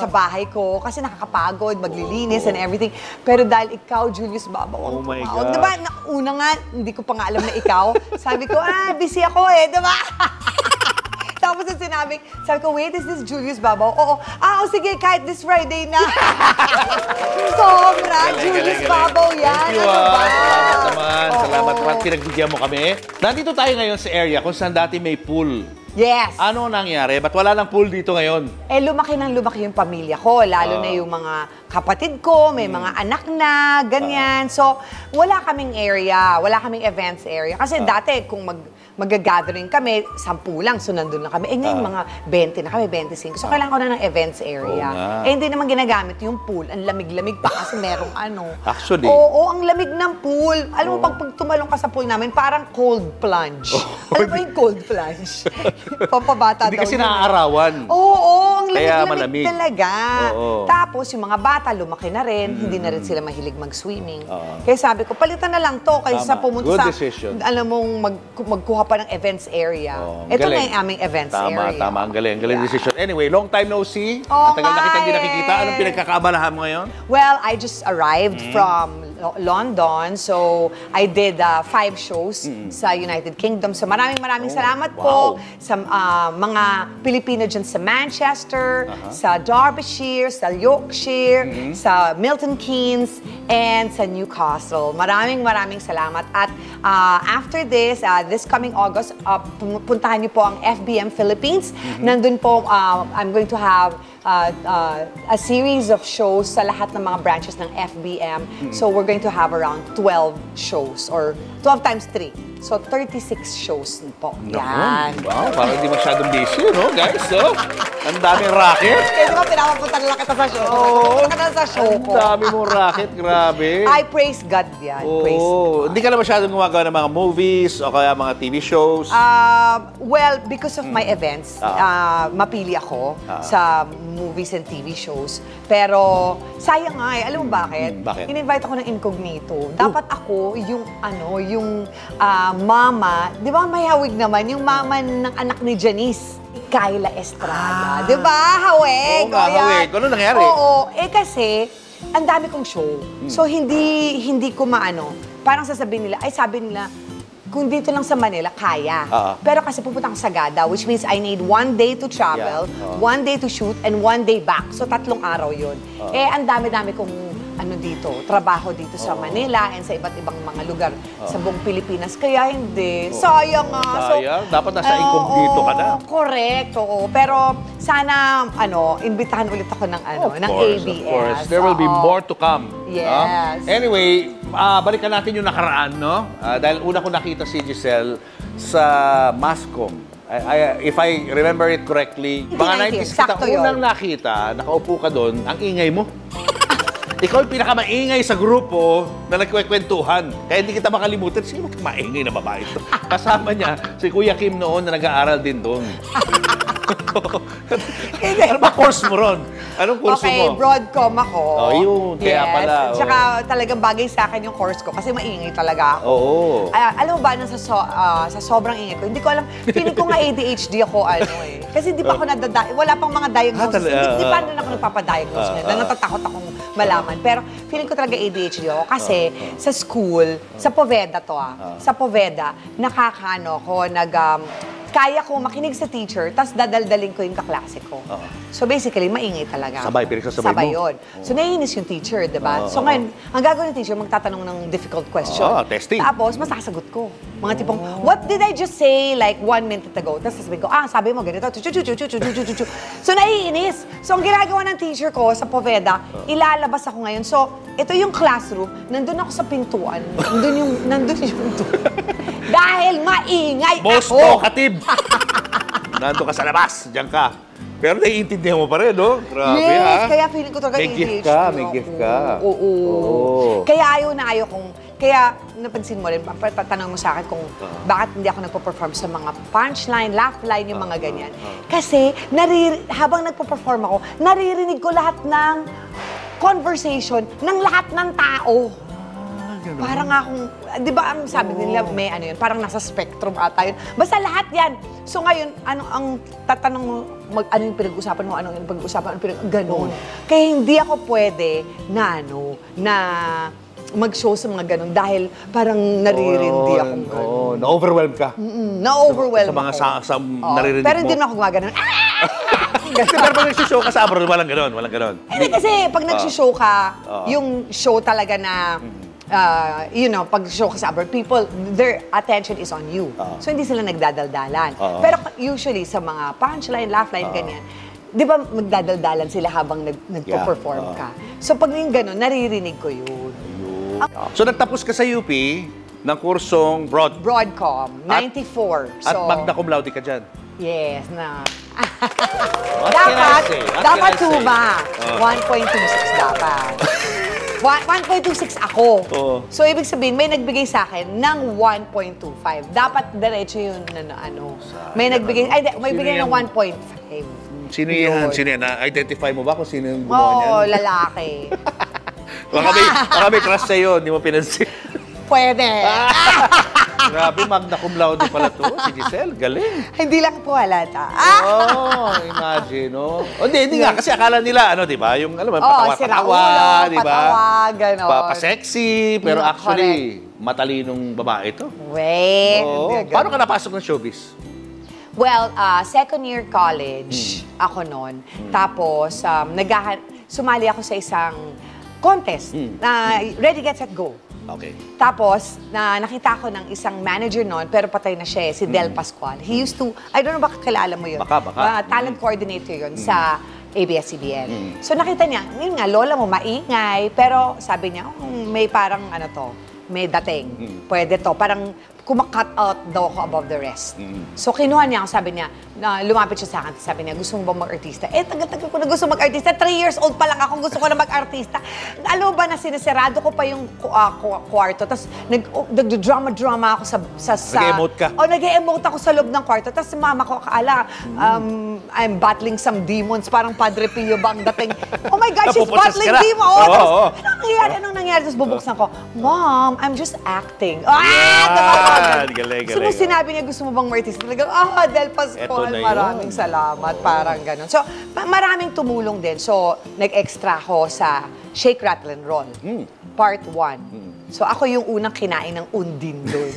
bahay ko kasi nakakapagod, maglilinis and everything. Pero dahil ikaw, Julius Babaw, oh my God. Diba, una nga, hindi ko pa nga alam na ikaw. Sabi ko, busy ako diba? Tapos sabi ko, wait, is this Julius Babaw? Oo. Sige, kahit this Friday na. Sobra, Julius Babaw yan. Thank you, Salamat naman. Salamat naman. Pinagbigyan mo kami. Nandito tayo ngayon sa area kung saan dati may pool. Yes. Ano nangyari? Ba't wala ng pool dito ngayon? Lumaki yung pamilya ko. Lalo na yung mga kapatid ko, may mga anak na, ganyan. So, wala kaming area, wala kaming events area. Kasi dati, kung mag-gathering kami, 10 lang, so nandun lang kami. Ngayon, mga 20 na kami, 25. So, kailangan ko na ng events area. Hindi naman ginagamit yung pool. Ang lamig-lamig pa kasi merong Actually. Oo, ang lamig ng pool. Alam mo, pag tumalong ka sa pool namin, parang cold plunge. Alam mo yung cold plunge? Pampabata daw. Hindi kasi naaarawan. Oo, ang lamig-lamig malamig talaga. Oo. Tapos, yung mga bata, lumaki na rin. Hindi na rin sila mahilig mag-swimming. Kaya sabi ko, palitan na lang to kaysa pumunta Good sa, decision. alam mong, magkuha pa ng events area. Ito na yung aming events area. Tama. Ang galing. Galing decision. Anyway, long time no see. Oo, Tagal na kita hindi nakikita. Anong pinagkakaabalahan mo ngayon? Well, I just arrived from London. So, I did 5 shows sa United Kingdom. So, maraming salamat po sa mga Pilipino dyan sa Manchester, sa Derbyshire, sa Yorkshire, sa Milton Keynes, and sa Newcastle. Maraming salamat. At after this coming August, puntahan niyo po ang FBM Philippines. Nandun po, I'm going to have a series of shows sa lahat ng mga branches ng FBM. So we're going to have around 12 shows or 12 times 3. So 36 shows po. Yan. Wow, parang hindi masyadong busy, no, guys? So, ang daming racket. Kasi di ba pinapapunta na lang kita sa show? Punta ka na sa show ko. Ang dami mong racket, grabe. I praise God yan. Praise God. Hindi ka na masyadong gumagawa ng mga movies o kaya mga TV shows? Well, because of my events, mapili ako sa movies and TV shows. Pero, sayang nga eh. Alam mo bakit? Bakit? In-invite ako ng incognito. Dapat ako yung, yung mama, di ba may hawig naman, yung mama ng anak ni Janice. Kayla Estrada. Di ba? Hawig. Oo nga, hawig. Ano nangyari? Oo. Kasi, ang dami kong show. So, hindi ko maano. Parang sasabihin nila, sabi nila, kung dito lang sa Manila, kaya. Pero kasi pupunta ako sa Sagada, which means I need 1 day to travel, 1 day to shoot, and 1 day back. So, 3 araw yun. Ang dami-dami kong dito, trabaho dito sa Manila and sa iba't ibang mga lugar sa buong Pilipinas. Kaya hindi. Sayang nga. Sayang. Dapat nasa incognito ka na. Correct. Oo. Pero sana, imbitahan ulit ako ng, ng ABS. Of course. There will be more to come. Yes. Anyway, balikan natin yung nakaraan, no? Dahil una ko nakita si Giselle sa Mascom. If I remember it correctly, mga 90s kita unang nakita, nakaupo ka doon, ang ingay mo. Ikaw yung pinakamaingay sa grupo na nagkwekwentuhan. Kaya hindi kita makalimutan. Sino maingay na babae ito? Kasama niya si Kuya Kim noon na nag-aaral din doon. Ano ba course mo ron? Anong course mo? Okay, Broadcom ako. Oh, yun. Kaya pala. Tsaka talagang bagay sa akin yung course ko kasi maingay talaga ako. Oo. Alam mo ba, sa sobrang ingay ko, hindi ko alam, feeling ko nga ADHD ako, Kasi di pa ako wala pang mga diagnosis. Hindi pa rin ako nagpapadiagnose ngayon. Natatakot akong malaman. Pero feeling ko talaga ADHD ako kasi sa school, sa Poveda to sa Poveda, nakakaano ko, kaya ko makinig sa teacher, tapos dadaldaling ko yung kaklase ko. So basically, maingay talaga. Sabay, pinagsasabay mo? Sabay yun. So naiinis yung teacher, di ba? So ngayon, ang gagawin ng teacher, magtatanong ng difficult question. Testing. Tapos, masasagot ko. Mga tipong, what did I just say like 1 minute ago? Tapos sasabihin ko, sabi mo ganito. So naiinis. So ang ginagawa ng teacher ko sa Poveda, ilalabas ako ngayon. So, ito yung classroom, nandun ako sa pintuan. Nandun yung dahil maingay Most ako. talkative. Nandun ka sa labas, diyan ka. Pero naiintindihan mo pa rin, no? Grabe, Yes, kaya feeling ko talaga may gift ka, may gift ka. Oo. Kaya ayaw kong, kaya napansin mo rin, tatanong mo sa akin kung bakit hindi ako nagpo-perform sa mga punchline, laugh line, yung mga ganyan. Kasi, habang nagpo-perform ako, naririnig ko lahat ng conversation ng lahat ng tao. Parang akong, di ba ang sabi nila, may parang nasa spectrum ata yun. Basta lahat yan. So ngayon, ang tatanong mo, ano yung pinag-usapan mo, ano yung pinag-usapan, ganon. Kaya hindi ako pwede na mag-show sa mga ganon dahil parang naririndi akong ganon. Na-overwhelm ka. Na-overwhelm sa mga ako. naririnig mo. Pero hindi naman ako gumaganon. Pero pag nag-show ka sa abroad, walang ganon. Hindi kasi pag nag-show ka, yung show talaga na pag show ka sa abroad, people, their attention is on you. So, hindi sila nagdadaldalan. Pero usually, sa mga punchline, laugh line, ganyan, di ba magdadaldalan sila habang nagpo-perform ka? So, pag yung gano'n, naririnig ko yun. So, nagtapos ka sa UP ng kursong Broadcom, 94. At magna cum laude ka dyan? Yes, na. Dapat tuba. 1.26 dapat. 1.26 ako. So, ibig sabihin, may nagbigay sa akin ng 1.25. Dapat diretso yun na May nagbigay, may bigay ng 1.5. Sino yan? Na-identify mo ba kung sino yung gumawa niyan? Oo, lalaki. Baka may crush sa'yo, hindi mo pinansin. Pwede. Grabe, magna cum laude pala to. Si Giselle, galing. Hindi lang po halata. Imagine, no? Hindi nga. Kasi akala nila, di ba? Yung, patawa, di ba? Gano'n. Pa-sexy. Pero actually, matalinong babae to. Paano ka napasok ng showbiz? Well, second year college ako noon. Tapos, sumali ako sa isang contest na Ready, Get, Set, Go. Okay. Tapos, nakita ko ng isang manager noon, pero patay na siya, si Del Pascual. He used to, I don't know baka kilala mo yun. Baka. Talent coordinator yun sa ABS-CBN. So nakita niya, yun nga, lola mo maingay, pero sabi niya, may parang ano to, may dating. Pwede to. Parang kumakat out daw ako above the rest. So kinuha niya ako, sabi niya, lumapit siya sa akin, sabi niya, gusto mo ba mag-artista? Tagal-tagal ko na gusto mag-artista. 3 years old pa lang ako, gusto ko na mag-artista. Alam mo ba na sinisirado ko pa yung kwarto, tapos nag-drama-drama ako sa Nag-emote ka? Nag-emote ako sa loob ng kwarto. Tapos mama ko, akala, I'm battling some demons, parang Padre Pio ba ang dating? Oh my God, she's battling demons! Anong nangyari? Tapos bubuksan ko, Mom, I'm just acting. Galing. So, nung sinabi niya, gusto mo bang artista? Talagang, Del Pascual, maraming salamat. Parang ganun. So, maraming tumulong din. So, nag-extra ako sa Shake, Rattle, and Roll. Part 1. So, ako yung unang kinain ng undin doon.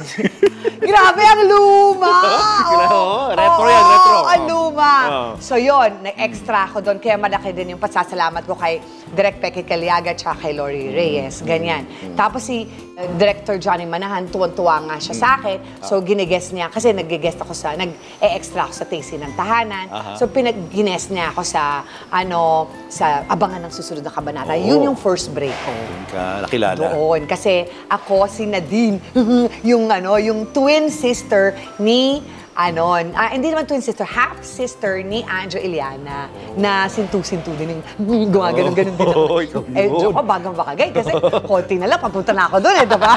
Grabe, ang luma! Retro yan, retro. Ang luma. So, yun, nag-extra ako doon. Kaya malaki din yung pasasalamat ko kay Direk Peque Caliaga at kay Lori Reyes. Ganyan. Tapos si Director Johnny Manahan, tuwan-tuwa nga siya sa akin. So, ginigest niya. Kasi nag-guest ako nag-extra ako sa Tasty ng Tahanan. So, pinag-ginest niya ako sa Abangan ng Susunod na Kabanata. Yun yung first break ko. Nakilala. Doon. Kasi ako, si Nadine, yung twin sister ni, hindi naman twin sister, half sister ni Anjo Iliana, na sintu-sintu din yung gumaganon din ako. Joke ko, bagang baka gay, kasi konti na lang, papunta na ako doon diba?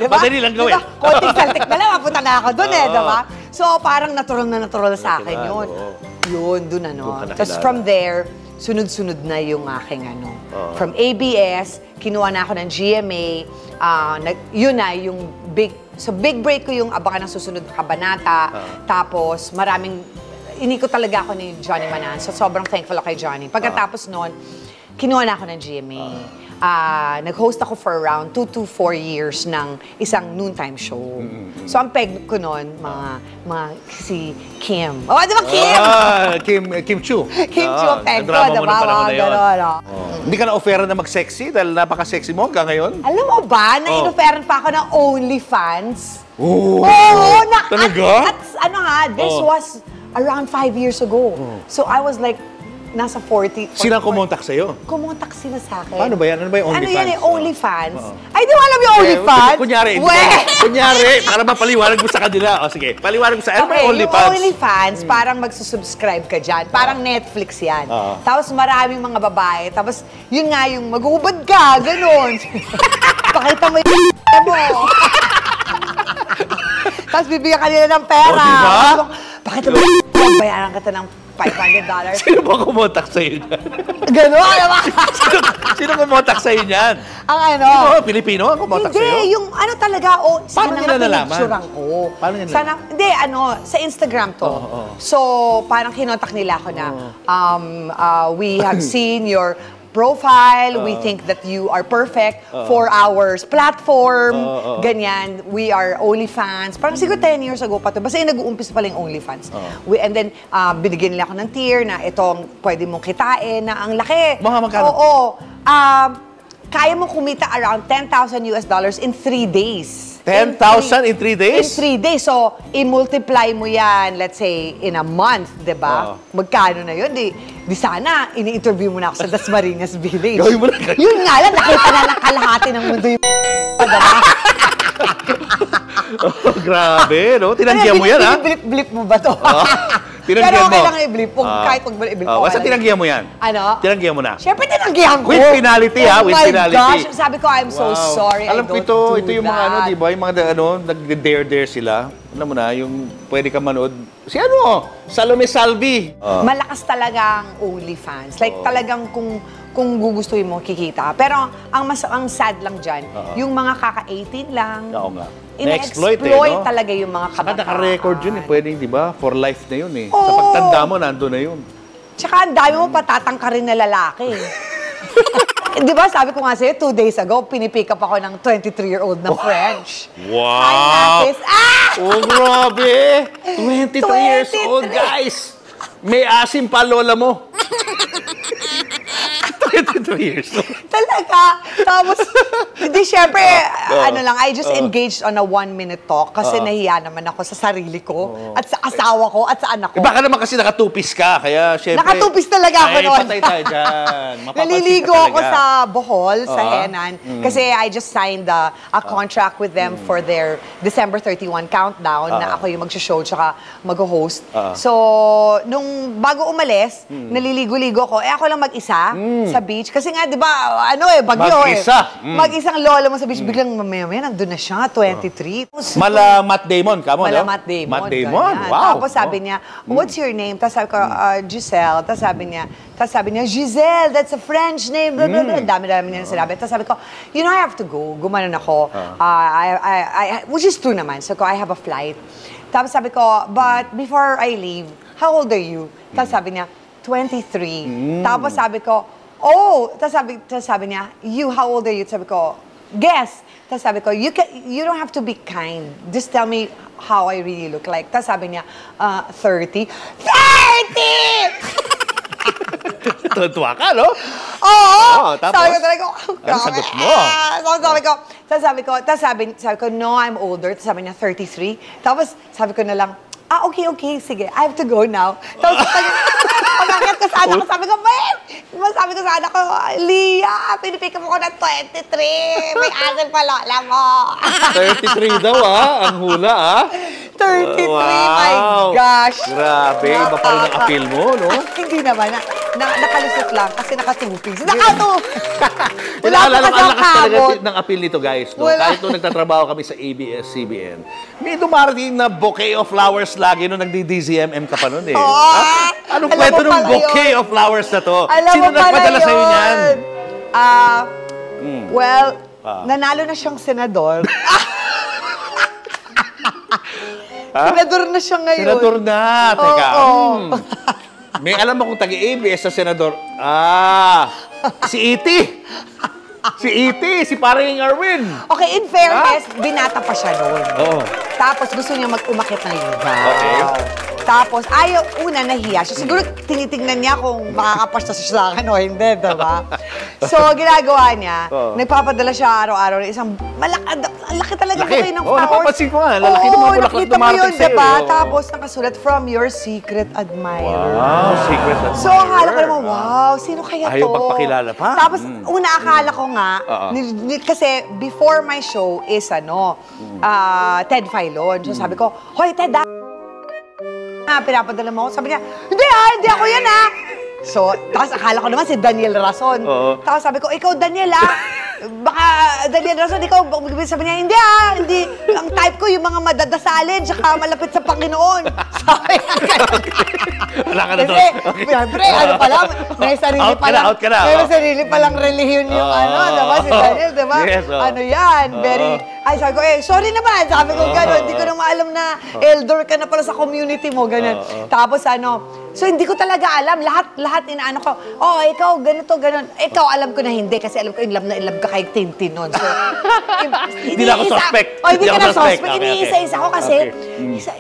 Diba? Madali lang gawin. Konting saltik na lang, papunta na ako doon diba? So, parang natural sa akin yun. Yun, doon Tapos from there, sunod-sunod na yung aking From ABS, kinuha na ako ng GMA, yun na yung big break ko yung Abangan ng Susunod na Kabanata. Tapos inikot talaga ako ni Johnny Manahan. So sobrang thankful ako kay Johnny. Pagkatapos noon, kinuha na ako ng GMA. Nag-host ako for around 2 to 4 years ng isang noontime show. So ang peg ko noon, si Kim. Di ba Kim? Kim Chu. Kim Chu ang peg ko, diba? Hindi ka na-offeran na mag-sexy dahil napaka-sexy mo hanggang ngayon? Alam mo ba, na-in-offeran pa ako ng OnlyFans? Talaga? This was around 5 years ago. So I was like, nasa 40. Sino kumontak sa'yo? Kumontak sila sa akin. Paano ba yan? Ano ba yung OnlyFans? Ano yan, OnlyFans? Ay, di mo alam yung OnlyFans? Kunyari, para mapaliwanag mo sa kanila. Sige, paliwanag mo sa ano ba yung OnlyFans? Yung OnlyFans, parang magsusubscribe ka dyan. Parang Netflix yan. Tapos maraming mga babae. Tapos yun nga yung maghubad ka, ganun. Pakita mo yung mo. Tapos bibigyan ka nila ng pera. Pakita mo yung bayaran ka ng $500. Sino ba kumontak sa'yo niyan? Gano'n, naman. Sino kumontak sa'yo niyan? Ang Pilipino ang kumontak sa'yo? Hindi, yung talaga, paano nila nalaman? Paano nila nalaman? Sa Instagram to. So, parang kinontak nila ako na, we have seen your profile, we think that you are perfect for our platform, ganyan. We are OnlyFans. Parang siguro 10 years ago pa to. Basta yung nag-uumpisa pa lang OnlyFans. And then, binigyan nila ako ng tier na itong pwede mong kitain na ang laki. Mga magkano? Oo. Kaya mo kumita around $10,000 in 3 days. 10,000 in 3 days? In 3 days. So, i-multiply mo yan, let's say, in a month, di ba? Magkano na yun? Di sana, ini-interview mo na ako sa Dasmariñas Village. Gawin mo na. Yun nga lang, nakita na ng kalahati ng mundo yung diba? Grabe, no? Tinanggihan mo yan, ha? Blip mo ba to? Tinanggihan mo. Pero okay lang i-blip. Kahit wag mo i-blip. Basta tinanggihan mo yan. Ano? Tinanggihan mo na. Siyempre tinanggihan ko. With penalty, ha? With penality. Oh my gosh. Sabi ko, I'm so sorry. Alam ko ito yung mga di ba? Yung mga nag-dare sila. Alam mo na, yung pwede ka manood. Si Salome Salvi. Malakas talaga ang OnlyFans. Like talagang kung gugustuhin mo, kikita. Pero ang sad lang dyan, yung mga kaka-18 lang. Oo nga. Ina-exploit talaga yung mga kabataan. Saka naka-record yun pwedeng, di ba? For life na yun Sa pagtanda mo, nandun na yun. Tsaka ang dami mo patatangka rin na lalaki. Di ba, sabi ko nga sa'yo, 2 days ago, pinipick up ako ng 23-year-old na French. Wow! Hi, Natis. Oh, grabe! 23 years old, guys! May asim pa lola mo. 23 23 years old. Talaga. Tapos, hindi, syempre, ano lang, I just engaged on a 1-minute talk kasi nahiya naman ako sa sarili ko at sa asawa ko at sa anak ko. Baka naman kasi nakatupis ka, kaya syempre... Nakatupis talaga ako noon. Ay, patay tayo dyan. Naliligo ako sa Bohol, sa Henan, kasi I just signed a contract with them for their December 31 countdown na ako yung mag-show tsaka mag-host. So, nung bago umalis, naliligo-ligo ako. Ako lang mag-isa sa beach. Kasi nga, di ba, bagyo Mag-isa. Mag-isang lola mo sa beach, biglang mamaya-maya, nandun na siya, 23. Mala Matt Damon, kamo, Mala no? Matt Damon. Matt Damon, ganyan. wow. Tapos sabi niya, what's your name? Tapos sabi ko, Giselle. Tapos sabi niya, Giselle, that's a French name. Blah, blah, blah. Dami-dami niya sinabi. Tapos sabi ko, you know, I have to go. Gumanon ako. Which is true naman. So I have a flight. Tapos sabi ko, but before I leave, how old are you? Tapos sabi niya, 23. Tapos sabi ko, oh! Tapos sabi niya, you, how old are you? Sabi ko, guess. Tapos sabi ko, you don't have to be kind. Just tell me how I really look like. Tapos sabi niya, 30. 30! Tuwa ka, no? Oo! Tapos? Sabi ko talaga, ano sagot mo? sabi ko, no, I'm older. Tapos sabi niya, 33. Tapos sabi ko na lang, okay, sige, I have to go now. Tapos pag-akit ko sa anak ko, sabi ko, babe! Sabi ko sa anak ko, Leah, pinipick up ako ng 23. May asin pa lola mo. 33 daw, ang hula, 33, wow. my gosh. Grabe, iba pa rin ang appeal mo, no? Hindi naman, nakalusot lang kasi nakatupis. Nakatupis! Wala Ang pa kasi ang lakas talaga kabot. ng appeal nito, guys. No? Wala. Kahit nung nagtatrabaho kami sa ABS-CBN, may dumarating na bouquet of flowers lagi nung nagdi-DZMM ka pa nun, eh. Anong Alam kwento mo ng pala bouquet yun. of flowers na to? Alam Sino mo pala nagpadala sa'yo yun. niyan? Well, nanalo na siyang senador. Senador na siya ngayon. Senador na. Teka. Oo. May alam akong taga-ABS sa senador. Si E.T. Si E.T. Si Paring Arwin. Okay, in fairness, binata pa siya noon. Oo. Tapos gusto niya mag-umakit ng iba. Okay. Tapos, una, nahiya siya. Siguro, tinitingnan niya kung makakapasta siya sa akin o hindi, diba? So, ginagawa niya, nagpapadala siya araw-araw ng isang laki talaga Laki. ng Oo, flowers. napapansin ko nga. Lalaki ng mga bulaklak nakita mo dumarating yun, sa'yo. diba? Oo. Tapos, nakasulat, from your secret admirer. Wow, secret admirer. So, akala ko naman, wow, sino kaya to? Ayaw pagpakilala pa. Tapos, una akala ko nga, kasi before my show is, Ted Filon. So, sabi ko, hoy, Ted, pinapadala mo ako. Sabi niya, hindi ako yan, So, tapos akala ko naman si Daniel Rason. Tapos sabi ko, ikaw, Daniel, baka Daniel Rason, ikaw, sabi niya, hindi. Ang type ko, yung mga madadasalin, tsaka malapit sa Panginoon. Sabi niya, wala ka na doon. kasi, siyempre, ano pala, may sarili palang, out ka na. may sarili palang relihiyon yung diba, si Daniel, diba? Yes, Ano yan, very, sabi ko, sorry naman, sabi ko gano'n, hindi ko na maalam na elder ka na pala sa community mo, gano'n. Tapos so hindi ko talaga alam, lahat inaano ko, ikaw, ganito, gano'n. Ikaw, alam ko na hindi, kasi alam ko, in love ka kay Tintin nun. So, Hindi na ako suspect. Hindi ka na suspect. Okay. Iniisa-isa ko kasi,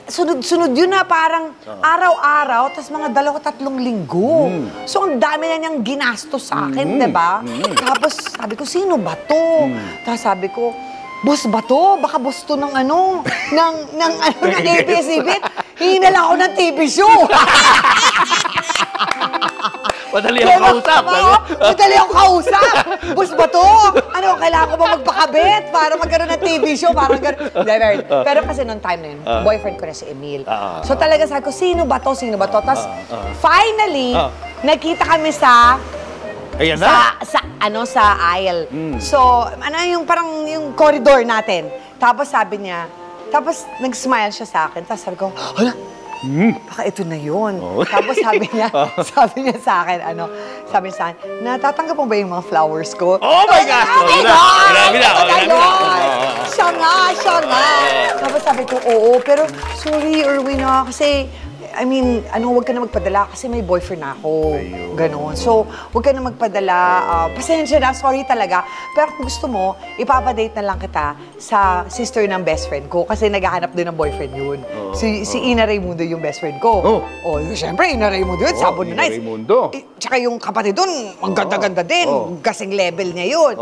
sunod-sunod yun na parang araw-araw, tapos mga 2-3 linggo. So, ang dami na niyang ginastos sa akin, diba? Tapos, sabi ko, sino ba to? Tapos sabi ko, boss ba to? Baka boss to ng ng ABS-CBN. Hingi lang ako ng TV show. Madali ang kausap. Madali ang kausap. Boss ba to? Kailangan ko ba magpakabit para magkaroon ng TV show? Parang gano'n. Pero kasi noong time na yun, boyfriend ko na si Emil. So talaga sabi ko, sino ba to? Tapos finally, nagkita kami sa Ayan na. sa aisle. So, yung parang yung corridor natin. Tapos sabi niya, tapos nag-smile siya sa akin. Tapos sabi ko, hala, baka ito na yun. Tapos sabi niya sa akin, sabi niya sa akin, natatanggap mo ba yung mga flowers ko? Oh my gosh! Grabe na. Siya nga. Tapos sabi ko, oo, pero sorry, Erwin, kasi I mean, huwag ka na magpadala kasi may boyfriend na ako. Ganon. So, huwag ka na magpadala. Pasensya na, sorry talaga. Pero kung gusto mo, ipapadate na lang kita sa sister ng best friend ko kasi naghahanap din ng boyfriend yun. Si Ina Raimundo yung best friend ko. Siyempre, Ina Raimundo yun, Sabon na Nights. Tsaka yung kapatid dun, ang ganda-ganda din. Kasing level niya yun.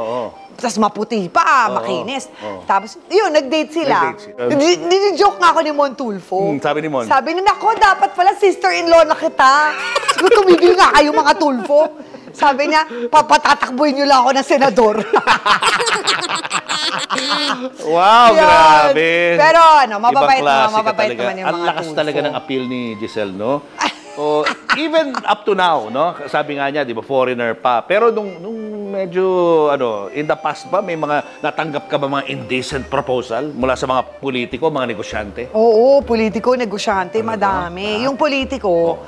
Tapos maputi pa, makinis. Tapos, yun, nag-date sila. Joke nga ako ni Mon Tulfo. Sabi ni Mon? Sabi niya, nako, dapat pala sister-in-law na kita. Siguro tumigil nga kayo mga Tulfo. Sabi niya, papatatakbuhin niyo lang ako ng senador. Wow, grabe. Pero mababait naman yung mga Ang lakas Tulfo. talaga ng appeal ni Giselle, no? So, even up to now, no? Sabi nga niya, di ba, foreigner pa. Pero nung medyo, in the past ba, may mga natanggap ka ba mga indecent proposal mula sa mga politiko, mga negosyante? Oo, politiko, negosyante, madami. Yung politiko,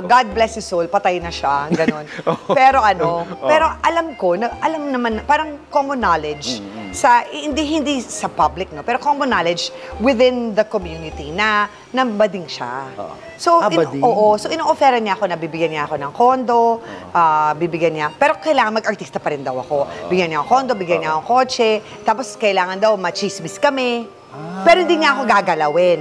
God bless his soul, patay na siya, ganon. Pero pero alam naman, parang common knowledge, hindi sa public, no? Pero common knowledge within the community na bading siya. So, so ino-offeran niya ako na bibigyan niya ako ng kondo, bibigyan niya, pero kailangan mag-artista pa rin daw ako. Bigyan niya ako kondo, bigyan niya ako kotse, tapos kailangan daw machismis kami. Pero hindi niya ako gagalawin.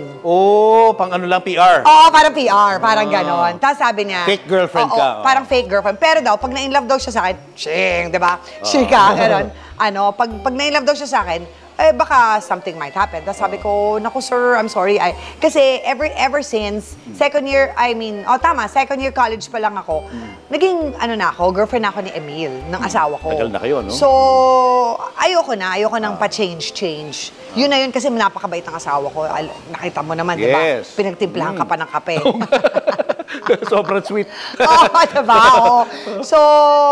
Pang lang, PR? Oo, parang PR, parang ganon. Tapos sabi niya... Fake girlfriend ka. Parang fake girlfriend. Pero daw, pag na-inlove daw siya sa akin, shing, di ba? Shika, ganon. Pag na-inlove daw siya sa akin, baka something might happen. Tapos sabi ko, naku sir, I'm sorry. Kasi ever since, second year college pa lang ako, naging, girlfriend na ako ni Emil, ng asawa ko. Tagal na kayo, no? So, ayoko nang pa-change. Yun na yun kasi napakabait ng asawa ko. Nakita mo naman, di ba? Pinagtimplahan ka pa ng kape. Sobrang sweet. Diba? So,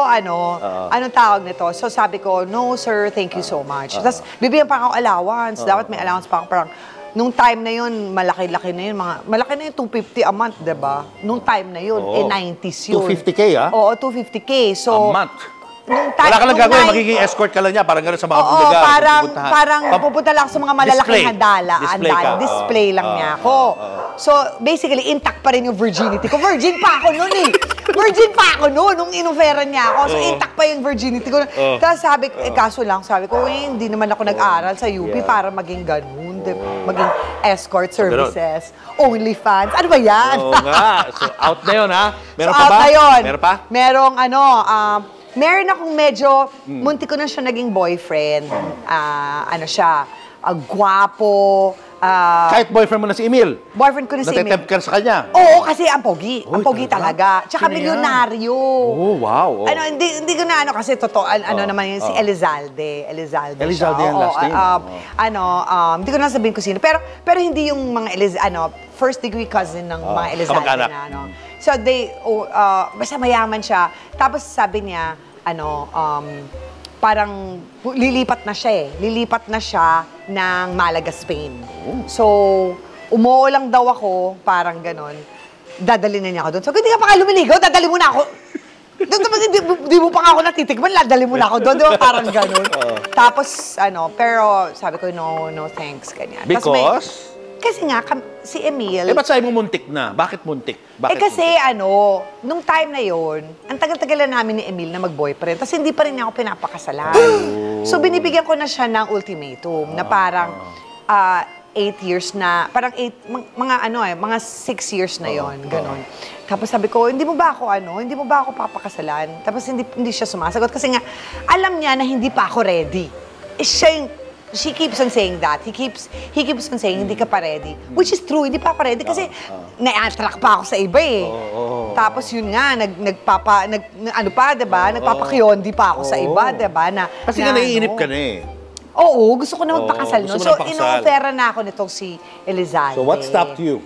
anong tawag nito? So, sabi ko, no, sir, thank you so much. Tapos, bibigyan pa ako allowance. Dapat may allowance pa ako. Parang, nung time na yun, malaki-laki na yun. Malaki na yun, 250 a month, diba? Nung time na yun, 90s yun. 250K, ah? Oo, 250K. So, a month? Wala ka lang gagawin, magiging escort ka lang niya, parang gano'n sa mga budaga. Parang pupunta lang sa mga malalaking handala. Display lang niya ako. So, basically, intact pa rin yung virginity ko. Virgin pa ako noon eh. Virgin pa ako noon, nung inoferan niya ako. So, intact pa yung virginity ko. Tapos sabi ko, kaso lang, hindi naman ako nag-aral sa UP para maging ganun. Maging escort services. OnlyFans. Ano ba yan? Oo nga. So, out na yun, ha? Meron so, pa ba? Meron pa? Merong meron akong medyo, munti ko na siya naging boyfriend. Gwapo. Kahit boyfriend mo na si Emil? Boyfriend ko na si Emil. Natetempt ka sa kanya? Oo, kasi ang pogi. Ang pogi talaga. Tsaka milyonaryo. Oh, wow. Hindi ko na kasi totoo, naman yun, si Elizalde. Elizalde yung last name? Hindi ko na sabihin ko sino. Pero hindi yung mga first degree cousin ng mga Elizalde na, So basta mayaman siya. Tapos sabi niya, parang lilipat na siya Lilipat na siya ng Malaga, Spain. So, umuo lang daw ako, parang ganon. Dadali na niya ako doon. So, hindi ka pa lumiligaw, dadali mo na ako. Di mo pa nga ako natitikman, dadali mo na ako doon. Di ba? Parang ganon. Tapos, pero sabi ko, no thanks, ganyan. Because? Kasi nga, si Emil... ba't sabi mo muntik na? Bakit muntik? Kasi nung time na yon, ang tagal-tagal na namin ni Emil na mag-boyfriend, tapos hindi pa rin niya ako pinapakasalan. So, binibigyan ko na siya ng ultimatum na parang 8 years na, parang mga 6 years na yon, ganon. Tapos sabi ko, hindi mo ba ako papakasalan? Tapos hindi siya sumasagot kasi nga, alam niya na hindi pa ako ready. She keeps on saying that. He keeps on saying, hindi ka pa ready. Which is true, hindi pa ako ready kasi na-attract pa ako sa iba eh. Tapos yun nga, diba? Nagpapakyondi pa ako sa iba, diba? Kasi nga naiinip ka na eh. Oo, gusto ko na magpakasal nun. So, ino-ofera na ako nitong si Elizalde. So, what stopped you?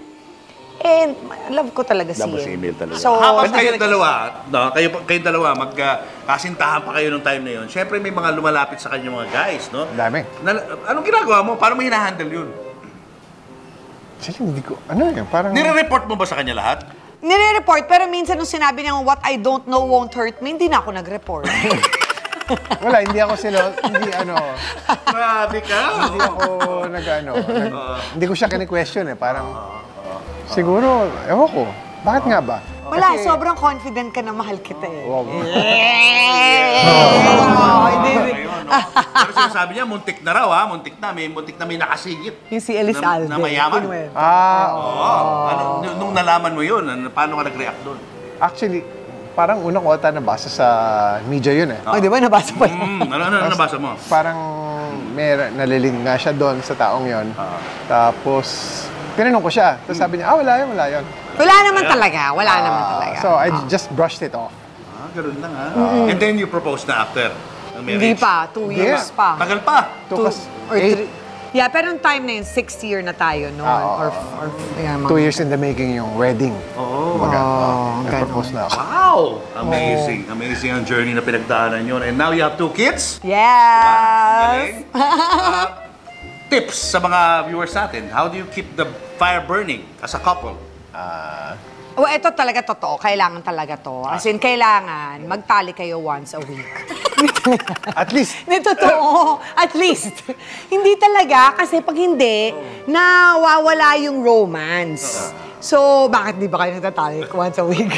Love ko talaga si Emil talaga. So, habang kayong dalawa, magkasintahan pa kayo nung time na yun, syempre may mga lumalapit sa kanya mga guys, no? Dami. Anong ginagawa mo? Paano mo hinahandle yun? Actually, hindi ko, parang... Nire-report mo ba sa kanya lahat? Nire-report, pero minsan nung sinabi niya, what I don't know won't hurt me, hindi na ako nag-report. Wala, hindi ako Grabe ka! Hindi ako hindi ko siya kini-question parang... Siguro, ewan ko. Bakit nga ba? Wala, sobrang confident ka na mahal kita eh. Wow. Pero sinasabi niya, muntik na raw ha, muntik na may nakasigit. Yung si Elizalde. Na mayaman. Nung nalaman mo yun, paano ka nag-react doon? Actually, parang unang ko ata nabasa sa media yun eh. Oh, di ba nabasa pa yun? Ano nabasa mo? Parang may naliling nga siya doon sa taong yon. Tapos, tinanong ko siya. Tapos sabi niya, wala yun. Wala naman talaga. So, I just brushed it off. Ganun lang ha. And then you proposed na after ng marriage? Hindi pa, 2 years pa. Tagal pa. Took us Or 3. Yeah, pero yung time na yun, 6th year na tayo noon. Or yeah, 2 years in the making yung wedding. Nag-propose na ako. Wow! Amazing. Amazing ang journey na pinagdaanan yun. And now you have 2 kids? Yes! Tips sa mga viewers natin. How do you keep the fire burning as a couple? Well, ito talaga totoo. Kailangan talaga to. As in, kailangan magtali kayo once a week. At least. Hindi, totoo. At least. Hindi talaga. Kasi pag hindi, nawawala yung romance. So, bakit di ba kayo nagtatali once a week?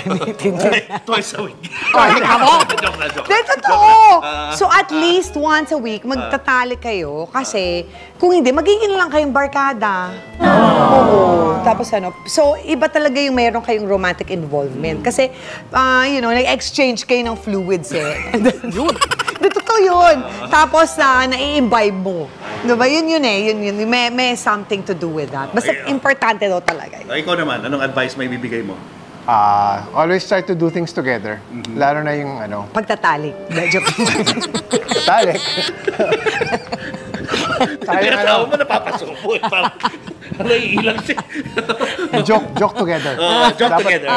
Twice a week. Joke na. Hindi, totoo. So, at least once a week, magtatali kayo. Kasi, kung hindi, magiging lang kayong barkada. Oo. Tapos so, iba talaga yung meron kayong romantic involvement. Kasi, nag-exchange kayo ng fluids eh. Yun. Totoo yun. Tapos, nai-imbibe mo. Diba? Yun eh. Yun. May something to do with that. Basta importante daw talaga. Ikaw naman, anong advice may bibigay mo? Always try to do things together. Lalo na yung Pagtatalik. Joke. Talik. Tayo mo napapasupo eh. Parang naiilang siya. Joke together. Joke together.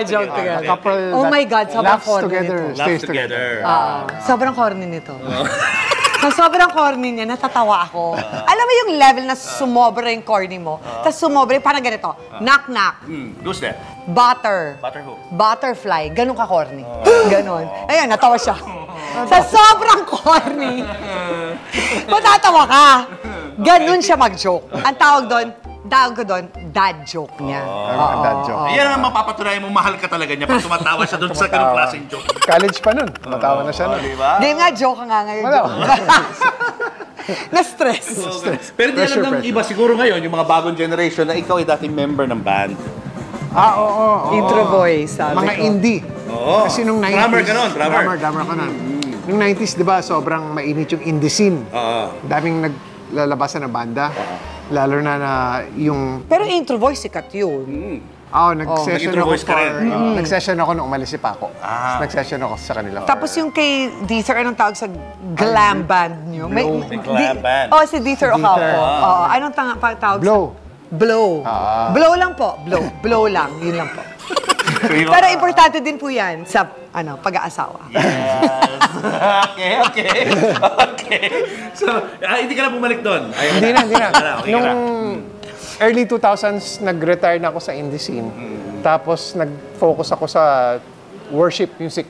Joke together. Couple Oh my God, sobrang laughs corny together, nito. stays Laughs together. Sobrang corny nito. Sobrang corny niya, natatawa ako. Alam mo yung level na sumobra yung corny mo, tapos sumobra yung parang ganito, knock-knock, Who's that? butter, Butter who? butterfly, ganun ka corny. Ganun. Ayun, natawa siya. Sa sobrang corny, matatawa ka. Ganun siya mag-joke. Ang tawag ko doon, dad joke niya. Dad joke. Yan ang mapapatunayan mo, mahal ka talaga niya pag tumatawa siya doon sa ganung klaseng joke. College pa nun. Matawa na siya nun. Diba? Hindi nga, joke ka nga ngayon. Na-stress. Pero di alam ng iba siguro ngayon, yung mga bagong generation, na ikaw ay dating member ng band. Oo. Intro voice, sabi Mga ko. indie. Oo. Kasi nung 90s. Drummer ka nun, drummer. Drummer ka nun. Nung 90s, di ba, sobrang mainit yung indie scene. Daming naglalabasan na banda. Lalo na yung... Pero intro voice, sikat yun. nag-session nag-intro ako voice ka rin. nag-session ako nung umalis si Paco. Nag-session ako sa kanila. Tapos yung kay Deezer, anong tawag sa glam band nyo? May glam band. Si Deezer Ocampo. Anong tawag Blow. Blow. Blow lang po. Blow lang. Yun lang po. Pero importante din po yan sa pag-aasawa. Yes. Okay. So, hindi ka na bumalik doon? Hindi na. Okay Nung ka na. early 2000s, nag-retire na ako sa indie scene. Tapos, nag-focus ako sa worship music.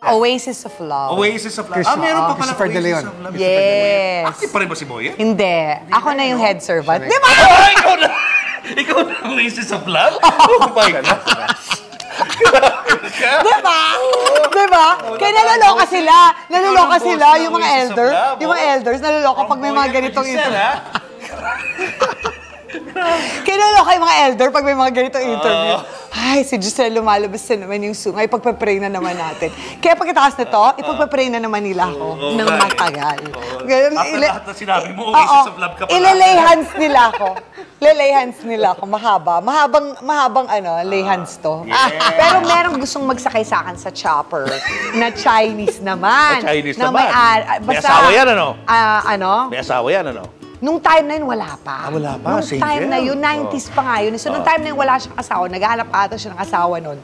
Oasis of Love. Oasis of Love. Meron pa pala Christopher De Leon. Oasis of Love. Yes. Active pa rin ba si Boye? Hindi. Ako na yung head servant. Di ba? Ikaw na! Ikaw na ang Oasis of Love? Oh my gosh! Diba? Kaya naloloka sila. Naloloka sila yung mga elder. Yung mga elders, naloloka pag may mga ganitong interview. Kaya naloloka yung mga elder pag may mga ganitong interview. Ay, si Giselle lumalabas na naman yung sungay. Pagpapray na naman natin. Kaya pagkatapos nito, ipagpapray na naman nila ako ng matagal. After lahat na sinabi mo, Oasis of Love ka pala. Ilalay hands nila ako. Lay hands nila ako. Mahabang lay hands to. Pero merong gustong magsakay sa akin sa chopper na Chinese naman. Chinese na naman. May asawa yan, ano? May asawa yan, ano? Nung time na yun, wala pa. Wala pa, Nung single. time na yun, 90s pa nga yun. So, nung time na yun, wala siyang asawa. Naghahanap ata siya ng asawa nun.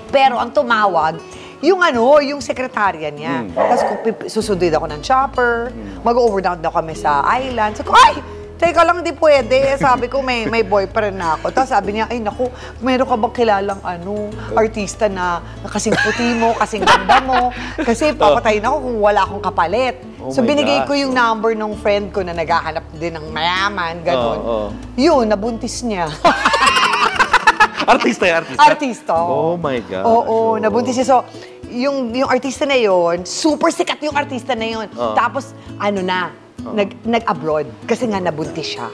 Pero ang tumawag, yung sekretarya niya. Tapos susundin ako ng chopper, mag-overdown daw kami sa island. So, ay! Teka lang, di pwede. Sabi ko, may boyfriend na ako. Tapos sabi niya, ay naku, meron ka bang kilalang artista na kasing puti mo, kasing ganda mo? Kasi papatayin ako kung wala akong kapalit. So binigay ko yung number ng friend ko na naghahanap din ng mayaman, gano'n. Yun, nabuntis niya. Artista yan, artista? Artista. Oh my God. Oo, nabuntis siya. So, yung artista na yon, super sikat yung artista na yon. Tapos, nag-abroad. Kasi nga nabuntis siya.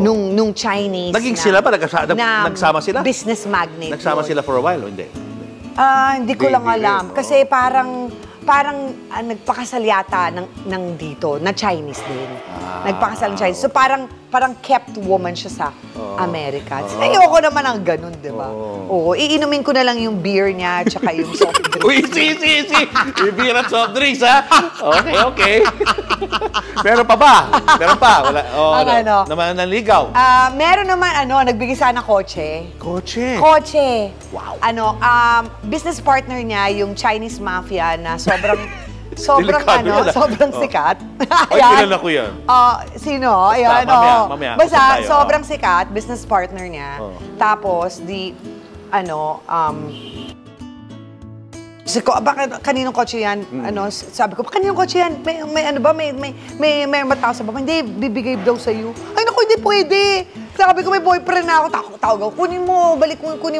Nung Chinese Naging sila ba? Nagsama sila? Business magnate. Nagsama sila for a while, o hindi? Hindi ko lang alam. Kasi parang nagpakasal yata ng dito, na Chinese din. Nagpakasal ng Chinese. So parang kept woman siya sa America. Ayoko naman ang ganun, di ba? Oo, iinumin ko na lang yung beer niya at saka yung soft drinks. Uy, easy. Yung beer at soft drinks, ha? Okay. Meron pa ba? Meron pa? Wala. Naman naligaw. Meron naman, nagbigay sana ng kotse. Kotse. Wow. Business partner niya, yung Chinese mafia na sobrang sikat. Ay, kilala ko yan. Sino? Ayan, mamaya. Basta, sobrang sikat, business partner niya. Tapos, bakit kaninong kotse yan? Sabi ko, kaninong kotse yan? May matao sa baba. Hindi, bibigay daw sa'yo. Ay, naku, hindi pwede. Sabi ko, may boyfriend na ako. Tawag ako, kunin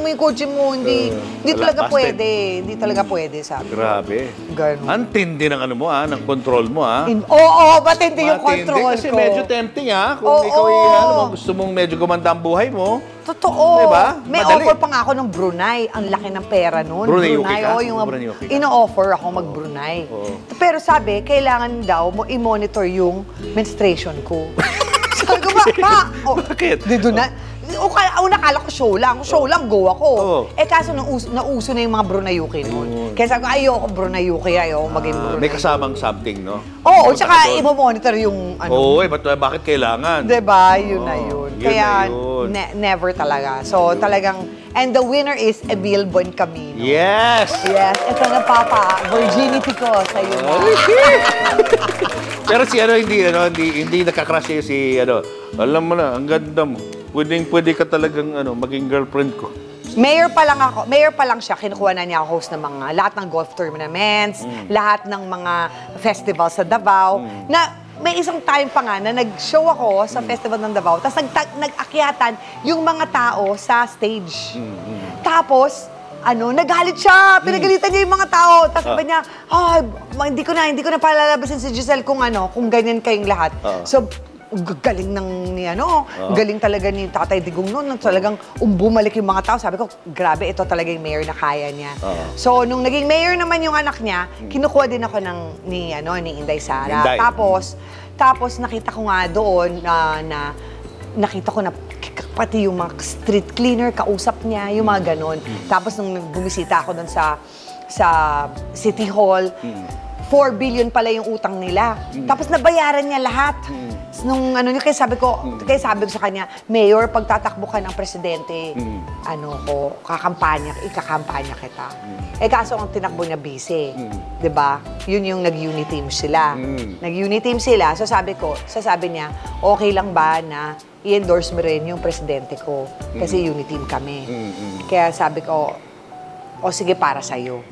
mo yung kotse mo. Hindi talaga pwede. Hindi talaga pwede, sabi ko. Grabe. Ganun. Ang tindi ng ng control mo, ha? Oo, matindi yung control ko. Kasi medyo tempting, ha? Kung ikaw gusto mong medyo gumanda ang buhay mo. Totoo. Diba? May offer pa nga ako ng Brunei. Ang laki ng pera nun. Brunei ka? Ino-offer ako mag-Brunei. Pero sabi, kailangan daw mo i-monitor yung menstruation ko. Sabi ko, Bakit? Dito na. Nakala ko show lang, go ako. Kaso nauso na yung mga Brunayuki noon. Kaya sabi ko, ayoko Brunayuki, ayoko maging Brunei. May kasamang something, no? Oo, tsaka i-monitor yung bakit kailangan? Diba? Yun na yun. Kaya never talaga. So talagang, and the winner is Emil Buencamino. Yes! Yes, ito na papa, virginity ko sa'yo na. Pero hindi nakakrush sa'yo si alam mo na, ang ganda mo. Pwede ka talagang maging girlfriend ko. Mayor pa lang siya, kinukuha na niya ako host ng lahat ng golf tournaments, lahat ng mga festivals sa Davao, na may isang time pa nga na nag-show ako sa festival ng Davao, tapos nag-akyatan yung mga tao sa stage. Tapos, nagalit siya, pinagalitan niya yung mga tao. Tapos sabi niya, hindi ko na palalabasin si Giselle kung ganyan kayong lahat. So, galing galing talaga ni Tatay Digong noon. Talagang bumalik yung mga tao. Sabi ko, grabe, ito talaga yung mayor na kaya niya. So, nung naging mayor naman yung anak niya, kinukuha din ako ni Inday Sara. Tapos nakita ko nga doon nakita ko na pati yung mga street cleaner, kausap niya, yung mga ganon. Tapos nung bumisita ako doon sa City Hall, 4 billion pala yung utang nila. Tapos nabayaran niya lahat. Nung kaya sabi ko sa kanya, Mayor, pag tatakbo ka ng presidente, ikakampanya kita. Kaso ang tinakbo niya busy. 'Di ba? Yun yung nag-unity team sila. Nag-unity team sila. So sabi niya, okay lang ba na i-endorse mo rin yung presidente ko? Kasi unity team kami. Kaya sabi ko, sige, para sa'yo.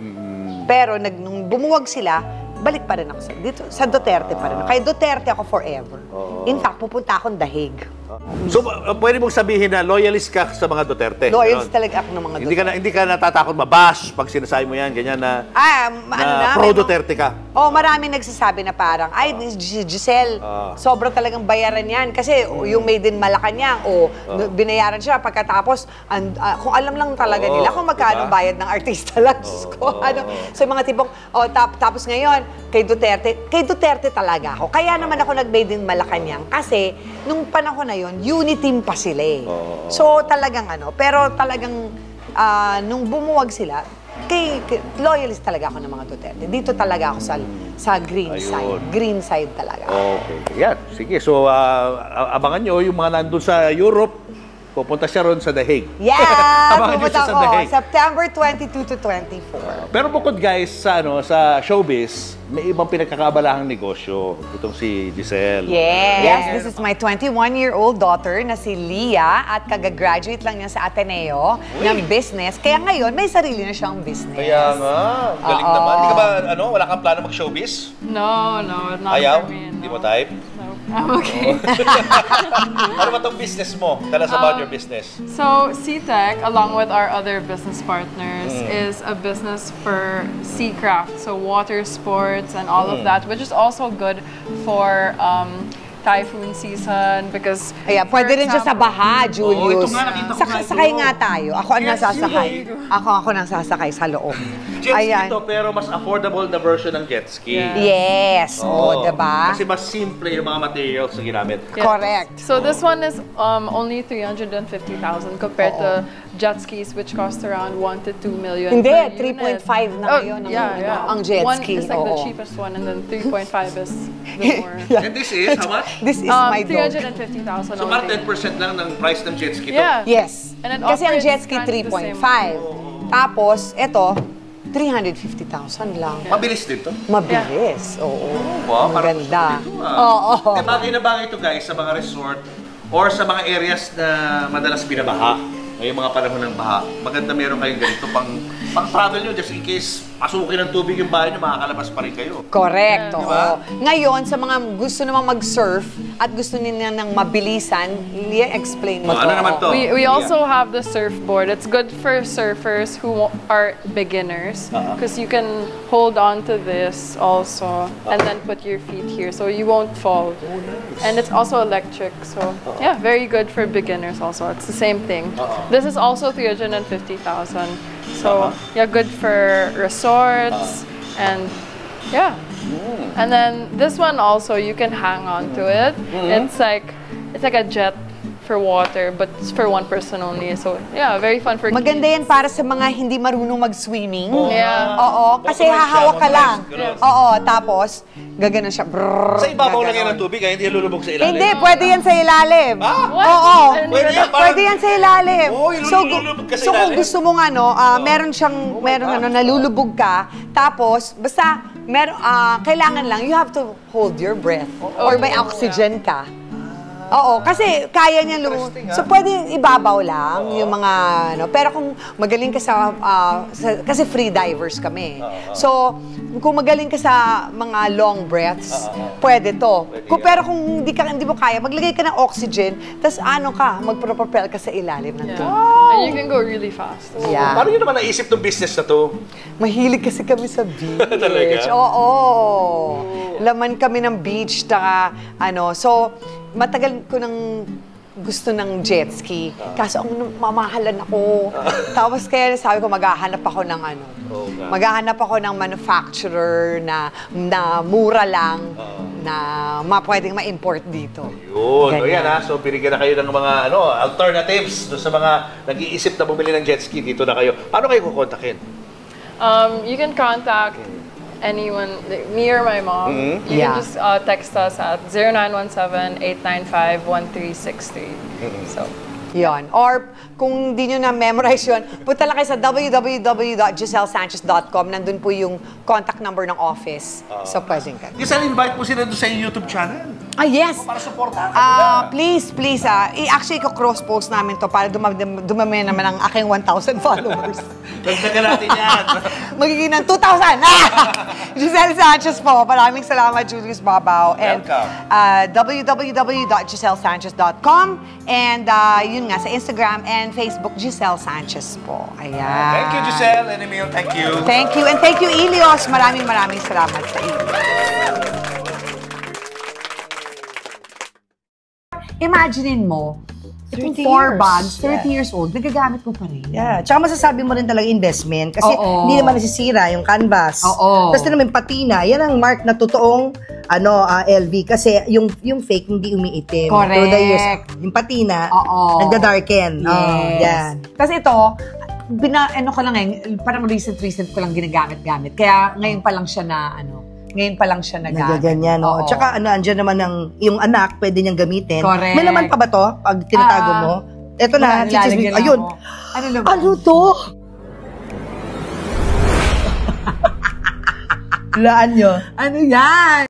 Pero nung bumuwag sila, balik pa rin ako sa Duterte pa rin. Kaya Duterte ako forever. In fact, pupunta akong Dahig. So, pwede mong sabihin na loyalist ka sa mga Duterte? Loyalist talaga ako ng mga Duterte. Hindi ka natatakot mabash pag sinasabi mo yan, ganyan na pro-Duterte ka? Maraming nagsasabi na parang, si Giselle, sobrang talagang bayaran yan. Kasi yung Made in Malacanang, binayaran siya pagkatapos, kung alam lang talaga nila kung magkano bayad ng artista lang. So, yung mga tipong, tapos ngayon, kay Duterte talaga ako. Kaya naman ako nag-Made in Malacanang kasi nung panahon na yun, unity team pa sila eh. So talagang pero talagang nung bumuwag sila, loyalist talaga ako ng mga Duterte. Dito talaga ako sa green side. Green side talaga. Okay. Yan. Sige. So, abangan nyo yung mga nandun sa Europe. Pupunta siya ron sa The Hague. Yeah! Pupunta ako. September 22 to 24. Pero bukod guys sa showbiz, may ibang pinagkakabalahang negosyo. Itong si Giselle. Yes. This is my 21-year-old daughter na si Leah at kagagraduate lang niya sa Ateneo ng business. Kaya ngayon, may sarili na siyang business. Kaya nga. Galing naman. Hindi ka ba, wala kang plano mag-showbiz? No, not Ayaw? for me. Hindi mo type? No. I'm okay. Ano ba itong business mo? Tell us about your business. So, SeaTech, along with our other business partners, is a business for sea craft, so water sports and all of that, which is also good for typhoon season because... Ayan, pwede rin siya sa baha, Julius. ito nga, nakita ko nga Sakay ito. nga tayo. Ako ang nasasakay. Ako nang sasakay sa loob. Jet ski to, pero mas affordable na version ng jet ski. Yes. Oo, diba? Kasi mas simple yung mga materials na ginamit. Yeah. Correct. So this one is only 350,000 compared to jet skis which cost around 1 to 2 million. Hindi, per unit. 3.5 na ngayon ang jet One ski. is like the cheapest one and then 3.5 is the more. And this is, how much? This is my dog. 350,000 So, parang only. 10% lang ng price ng jet ski to. Yeah. Yes. And it Kasi ang operates jet ski kind of the same 3.5. Tapos, ito, 350,000 lang. Mabilis din to. Mabilis. Oo. Wow, parang Maganda. gusto ko dito, Oo. Eh, bagay na bagay ito guys sa mga resort or sa mga areas na madalas binabaha. Ngayong mga panahon ng baha, maganda meron kayong ganito pang travel nyo just in case pasukin ng tubig yung bahay nyo, makakalabas pa rin kayo. Correct. Yeah. Oo. Diba? Ngayon, sa mga gusto namang mag-surf at gusto nila ng mabilisan, explain mo to. Ano naman to? We also have the surfboard. It's good for surfers who are beginners because you can hold on to this also and then put your feet here so you won't fall. And it's also electric, so yeah, very good for beginners also. It's the same thing. This is also 350,000. So yeah, good for resorts and yeah. And then this one also you can hang on to it. It's like a jet for water, but it's for one person only. So yeah, very fun for Maganda kids. yan para sa mga hindi marunong mag-swimming. Yeah. Oo, kasi Motorized hahawak ka siya, lang. motorized. Oo, tapos gaganon siya. Brrrr, Sa ibabaw lang yan gaganon. ng tubig, kaya hindi lulubog sa ilalim. Hindi, pwede yan sa ilalim. What? Oo. Pwede yan, parang- Pwede yan sa ilalim. Oo, yung lulubog ka sa so kung ilalim. gusto mong meron nalulubog ka, tapos basta kailangan lang you have to hold your breath or may oxygen ka. Oo, kasi kaya niya So pwede ibabaw lang yung mga pero kung magaling ka kasi free divers kami. So kung magaling ka sa mga long breaths, pwede to. Pero kung hindi mo kaya, maglagay ka ng oxygen, tas magpropel ka sa ilalim ng tubig. And you can go really fast. Yeah. Paano nyo naman naisip itong business na to? Mahilig kasi kami sa beach. Talaga? Oo. Laman kami ng beach, so matagal ko nang gusto ng jet ski. Kaso ang mamahalan ako. Tapos kaya sabi ko maghahanap ako ng maghahanap ako ng manufacturer na mura lang na pwedeng ma-import dito. Yun. O Ganyan. yan So binigyan na kayo ng mga alternatives doon sa mga nag-iisip na bumili ng jet ski. Dito na kayo. Paano kayo kukontakin? You can contact anyone, me or my mom. You can just text us at 0917-895-1363. So, Yon. Or kung di nyo na-memorize yun, punta lang kayo sa www.giselsanchez.com. Nandun po yung contact number ng office. So, pwedeng ka. Yes, I'll invite po sila doon sa YouTube channel. Yes! Para supportahan ka. Please, actually, cross-post namin to para dumami naman ang aking 1,000 followers. Dagdagan natin yan. Magiging ng 2,000! Giselle Sanchez po. Maraming salamat, Julius Babaw. And www.giselsanchez.com and yun nga, sa Instagram and Facebook, Giselle Sanchez po. Ayan. Thank you, Giselle and Emil. Thank you. Thank you. And thank you, Ilios. Maraming salamat sa iyo. Imaginein mo, itong 30 4 years. bags, 30 Yeah. years old, nagagamit mo pa rin. Yeah. Tsaka masasabi mo rin talaga investment kasi Oo. hindi naman nasisira yung canvas. Oo. Tapos naman patina, yan ang mark na totoong LV kasi yung fake hindi umiitim. Correct. Through the years, yung patina, Oo. nagda-darken. Yes. Yan. Kasi ito, ko lang parang recent ko lang ginagamit-gamit. Kaya ngayon pa lang siya ngayon pa lang siya nagamit. Nagaganyan, no? Oo. Tsaka andyan naman yung anak, pwede niyang gamitin. Correct. May laman pa ba to pag tinatago mo? Ito na, Nilalagyan lang ayun. ako. Ano naman? Ano to? Laan nyo. Ano yan?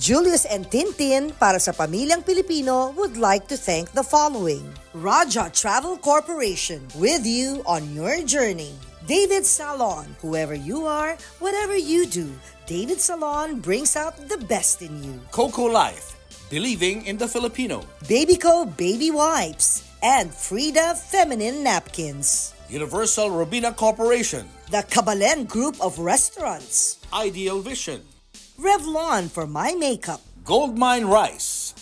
Julius and Tintin para sa pamilyang Pilipino would like to thank the following. Raja Travel Corporation, with you on your journey. David Salon, whoever you are, whatever you do, David Salon brings out the best in you. Coco Life. believing in the Filipino. Babyco Baby Wipes, and Frida Feminine Napkins. Universal Robina Corporation. The Kabalen Group of Restaurants. Ideal Vision. Revlon for my makeup. Goldmine Rice.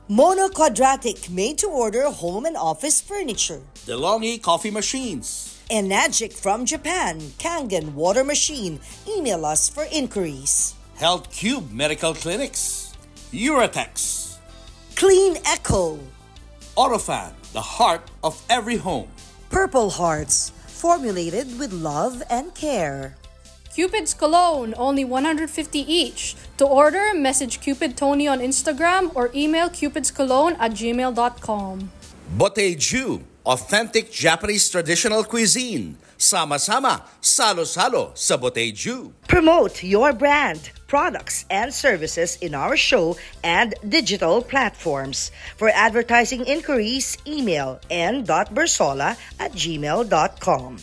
Mono Quadratic made-to-order home and office furniture. DeLonghi Coffee Machines. Enagic from Japan, Kangen Water Machine. Email us for inquiries. Health Cube Medical Clinics. Uratex. Clean Echo. Orofan, the heart of every home. Purple Hearts, formulated with love and care. Cupid's Cologne, only 150 each. To order, message Cupid Tony on Instagram or email cupidscologne@gmail.com. Boteju, authentic Japanese traditional cuisine. Sama-sama, salo-salo sa Boteju. Promote your brand, products, and services in our show and digital platforms. For advertising inquiries, email n.bersola@gmail.com.